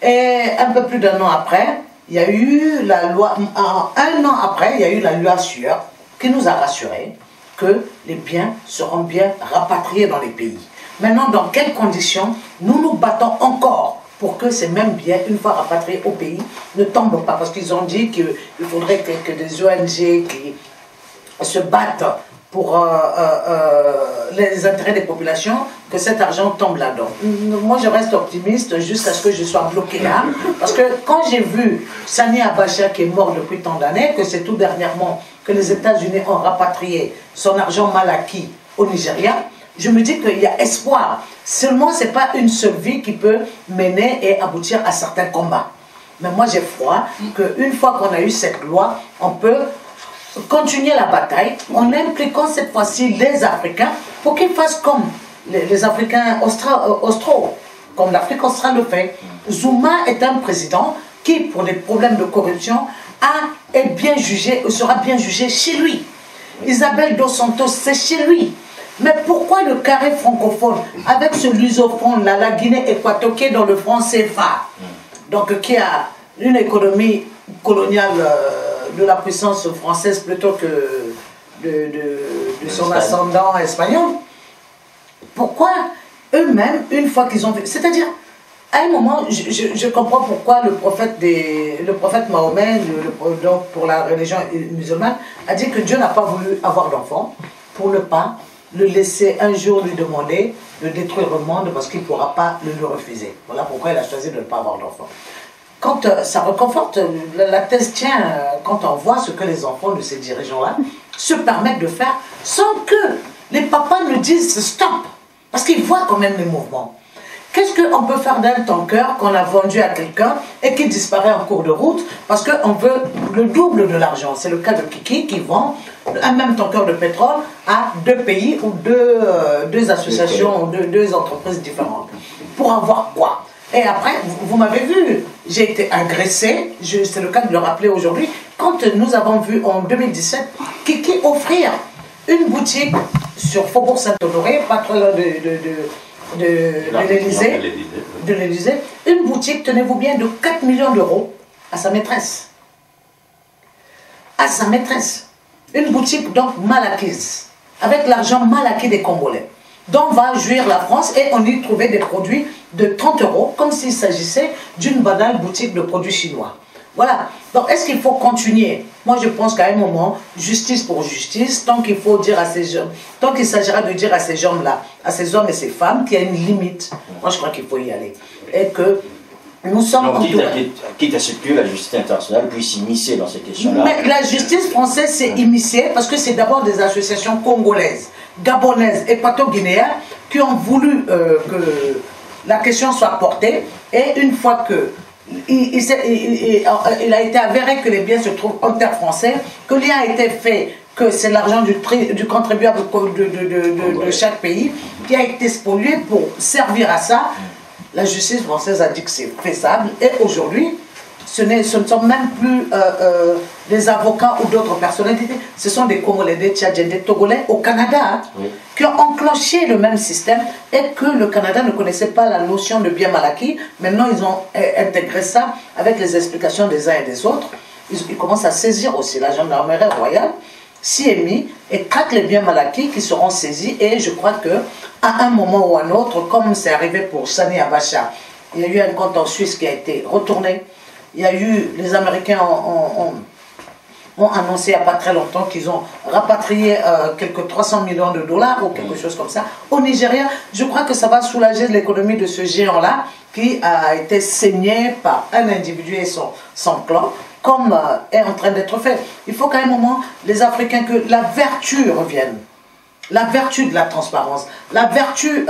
et un peu plus d'un an après, il y a eu la loi, un an après, il y a eu la loi Sueur qui nous a rassurés que les biens seront bien rapatriés dans les pays. Maintenant, dans quelles conditions nous nous battons encore pour que ces mêmes biens, une fois rapatriés au pays, ne tombent pas? Parce qu'ils ont dit qu'il faudrait que des ONG qui se battent pour les intérêts des populations, que cet argent tombe là-dedans. Moi, je reste optimiste jusqu'à ce que je sois bloqué là. Parce que quand j'ai vu Sani Abacha, qui est mort depuis tant d'années, que c'est tout dernièrement que les États-Unis ont rapatrié son argent mal acquis au Nigeria, je me dis qu'il y a espoir. Seulement, ce n'est pas une seule vie qui peut mener et aboutir à certains combats. Mais moi, j'ai froid qu'une fois qu'on a eu cette loi, on peut continuer la bataille en impliquant cette fois-ci les Africains pour qu'ils fassent comme les Africains austraux, comme l'Afrique australe le fait. Zuma est un président qui, pour des problèmes de corruption, est bien jugé, sera bien jugé chez lui. Isabelle Dos Santos, c'est chez lui. Mais pourquoi le carré francophone, avec ce lusophone là, la Guinée équatoriale dans le franc CFA, donc qui a une économie coloniale de la puissance française plutôt que de son ascendant espagnol, pourquoi eux-mêmes, une fois qu'ils ont fait... C'est-à-dire, à un moment, je comprends pourquoi le prophète Mahomet, donc pour la religion musulmane, a dit que Dieu n'a pas voulu avoir d'enfant pour ne pas le laisser un jour lui demander de détruire le monde parce qu'il ne pourra pas le lui refuser. Voilà pourquoi il a choisi de ne pas avoir d'enfant. Quand ça reconforte, la thèse tient quand on voit ce que les enfants de ces dirigeants-là se permettent de faire sans que les papas ne disent stop, parce qu'ils voient quand même les mouvements. Qu'est-ce qu'on peut faire d'un tanker qu'on a vendu à quelqu'un et qui disparaît en cours de route parce qu'on veut le double de l'argent? C'est le cas de Kiki qui vend un même tanker de pétrole à deux pays ou deux associations ou deux entreprises différentes. Pour avoir quoi? Et après, vous m'avez vu, j'ai été agressé, c'est le cas de le rappeler aujourd'hui, quand nous avons vu en 2017 Kiki offrir une boutique sur Faubourg Saint-Honoré, pas trop loin de l'Élysée, une boutique, tenez-vous bien, de 4 millions d'euros à sa maîtresse. À sa maîtresse. Une boutique donc mal acquise, avec l'argent mal acquis des Congolais, dont va jouir la France, et on y trouvait des produits de 30 euros, comme s'il s'agissait d'une banale boutique de produits chinois. Voilà. Donc, est-ce qu'il faut continuer? Moi, je pense qu'à un moment, justice pour justice, tant qu'il faut dire à ces gens, tant qu'il s'agira de dire à ces gens-là, à ces hommes et ces femmes, qu'il y a une limite, moi, je crois qu'il faut y aller. Et que Nous sommes donc, quitte à ce que la justice internationale puisse s'immiscer dans ces questions-là. Mais la justice française s'est immiscée parce que c'est d'abord des associations congolaises, gabonaises, équato-guinéennes qui ont voulu que la question soit portée. Et une fois que il a été avéré que les biens se trouvent en terre française, que lien a été fait que c'est l'argent du contribuable de chaque pays qui a été spolié pour servir à ça. La justice française a dit que c'est faisable et aujourd'hui, ce ne sont même plus des avocats ou d'autres personnalités, ce sont des Congolais, des Tchadiens, des Togolais au Canada qui ont enclenché le même système et que le Canada ne connaissait pas la notion de bien mal acquis. Maintenant, ils ont intégré ça avec les explications des uns et des autres. Ils commencent à saisir aussi la gendarmerie royale s'y est mis et traque les biens mal acquis qui seront saisis. Et je crois que à un moment ou un autre, comme c'est arrivé pour Sani Abacha, il y a eu un compte en Suisse qui a été retourné. Il y a eu, les Américains ont annoncé il n'y a pas très longtemps qu'ils ont rapatrié quelques 300 millions de dollars ou quelque chose comme ça. Au Nigeria, je crois que ça va soulager l'économie de ce géant-là qui a été saigné par un individu et son clan, comme est en train d'être fait. Il faut qu'à un moment, les Africains, que la vertu revienne. La vertu de la transparence, la vertu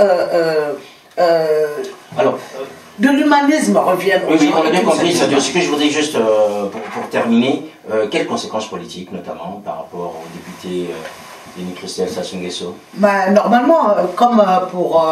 de l'humanisme revienne. Oui, on a bien compris. Ce que je voudrais juste, pour terminer, quelles conséquences politiques, notamment, par rapport au député Denis Christelle Sassou Nguesso? Normalement, comme pour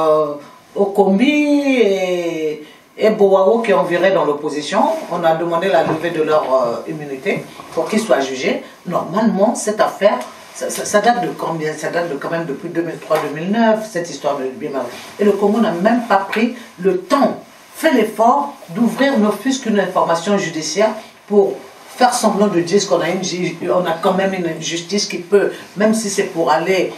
Okombi et Boao qui ont viré dans l'opposition, on a demandé la levée de leur immunité pour qu'ils soient jugés. Normalement, cette affaire, ça date de combien? Ça date de quand même depuis 2003-2009, cette histoire de Bima. Et le Congo n'a même pas pris le temps, fait l'effort d'ouvrir ne fût-ce qu'une information judiciaire pour faire semblant de dire qu'on a quand même une justice qui peut, même si c'est pour aller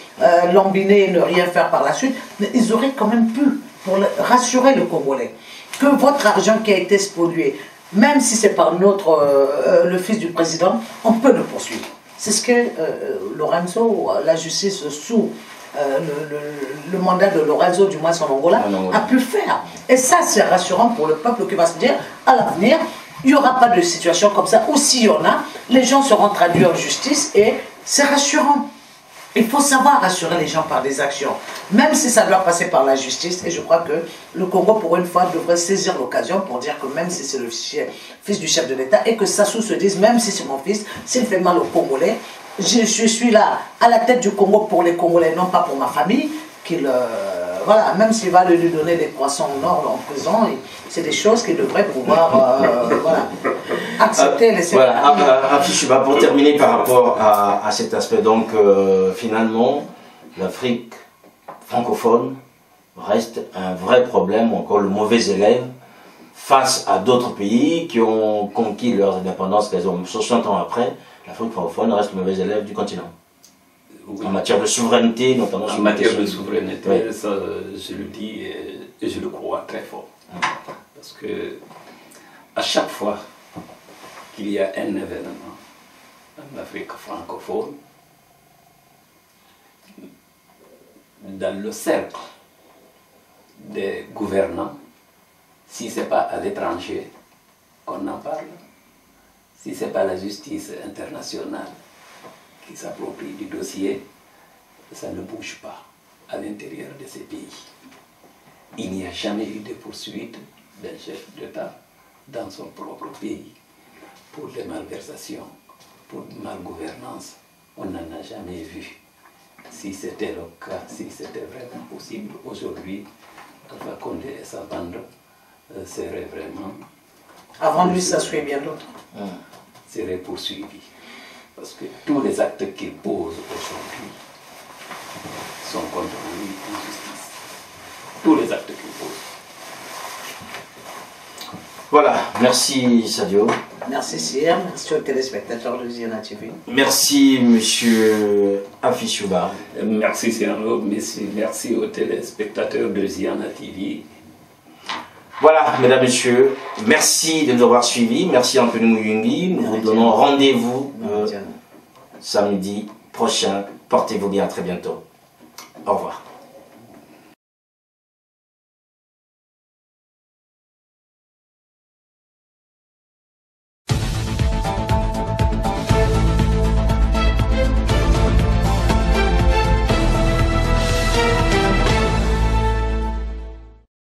lambiner et ne rien faire par la suite, mais ils auraient quand même pu, pour rassurer le Congolais, que votre argent qui a été spolié, même si c'est par le fils du président, on peut le poursuivre. C'est ce que Lorenzo, la justice sous le mandat de Lorenzo, du moins en Angola, a pu faire. Et ça, c'est rassurant pour le peuple qui va se dire, à l'avenir, il n'y aura pas de situation comme ça, ou s'il y en a, les gens seront traduits en justice et c'est rassurant. Il faut savoir rassurer les gens par des actions, même si ça doit passer par la justice. Et je crois que le Congo, pour une fois, devrait saisir l'occasion pour dire que même si c'est le fils du chef de l'État, et que Sassou se dise, même si c'est mon fils, s'il fait mal aux Congolais, je suis là à la tête du Congo pour les Congolais, non pas pour ma famille, voilà, même s'il va lui donner des croissants au nord en prison, c'est des choses qu'il devrait pouvoir accepter. Voilà, pour terminer par rapport à cet aspect, donc finalement, l'Afrique francophone reste un vrai problème, ou encore le mauvais élève, face à d'autres pays qui ont conquis leur indépendance, 60 ans après. L'Afrique francophone reste le mauvais élève du continent. Oui. En matière de souveraineté, notamment. En matière de souveraineté, oui. Ça, je le dis et je le crois très fort. Parce que à chaque fois qu'il y a un événement en Afrique francophone, dans le cercle des gouvernants, si ce n'est pas à l'étranger qu'on en parle, si ce n'est pas la justice internationale qui s'approprie du dossier, ça ne bouge pas à l'intérieur de ces pays. Il n'y a jamais eu de poursuite d'un chef d'État dans son propre pays pour des malversations, pour de malgouvernance. On n'en a jamais vu. Si c'était le cas, si c'était vraiment possible, aujourd'hui, Alpha Condé et sa bande seraient vraiment... Avant lui, ça suit bien d'autres. Seraient poursuivis. Parce que tous les actes qu'il pose aujourd'hui sont contre lui en justice. Tous les actes qu'il pose. Voilà, merci Sadio. Merci Sir, merci aux téléspectateurs de Ziana TV. Merci Monsieur Afishuba. Merci Cyrano, merci aux téléspectateurs de Ziana TV. Voilà, mesdames, messieurs, merci de nous avoir suivis. Merci Anthony Mouyungi. Nous vous donnons rendez-vous samedi prochain. Portez-vous bien, à très bientôt. Au revoir.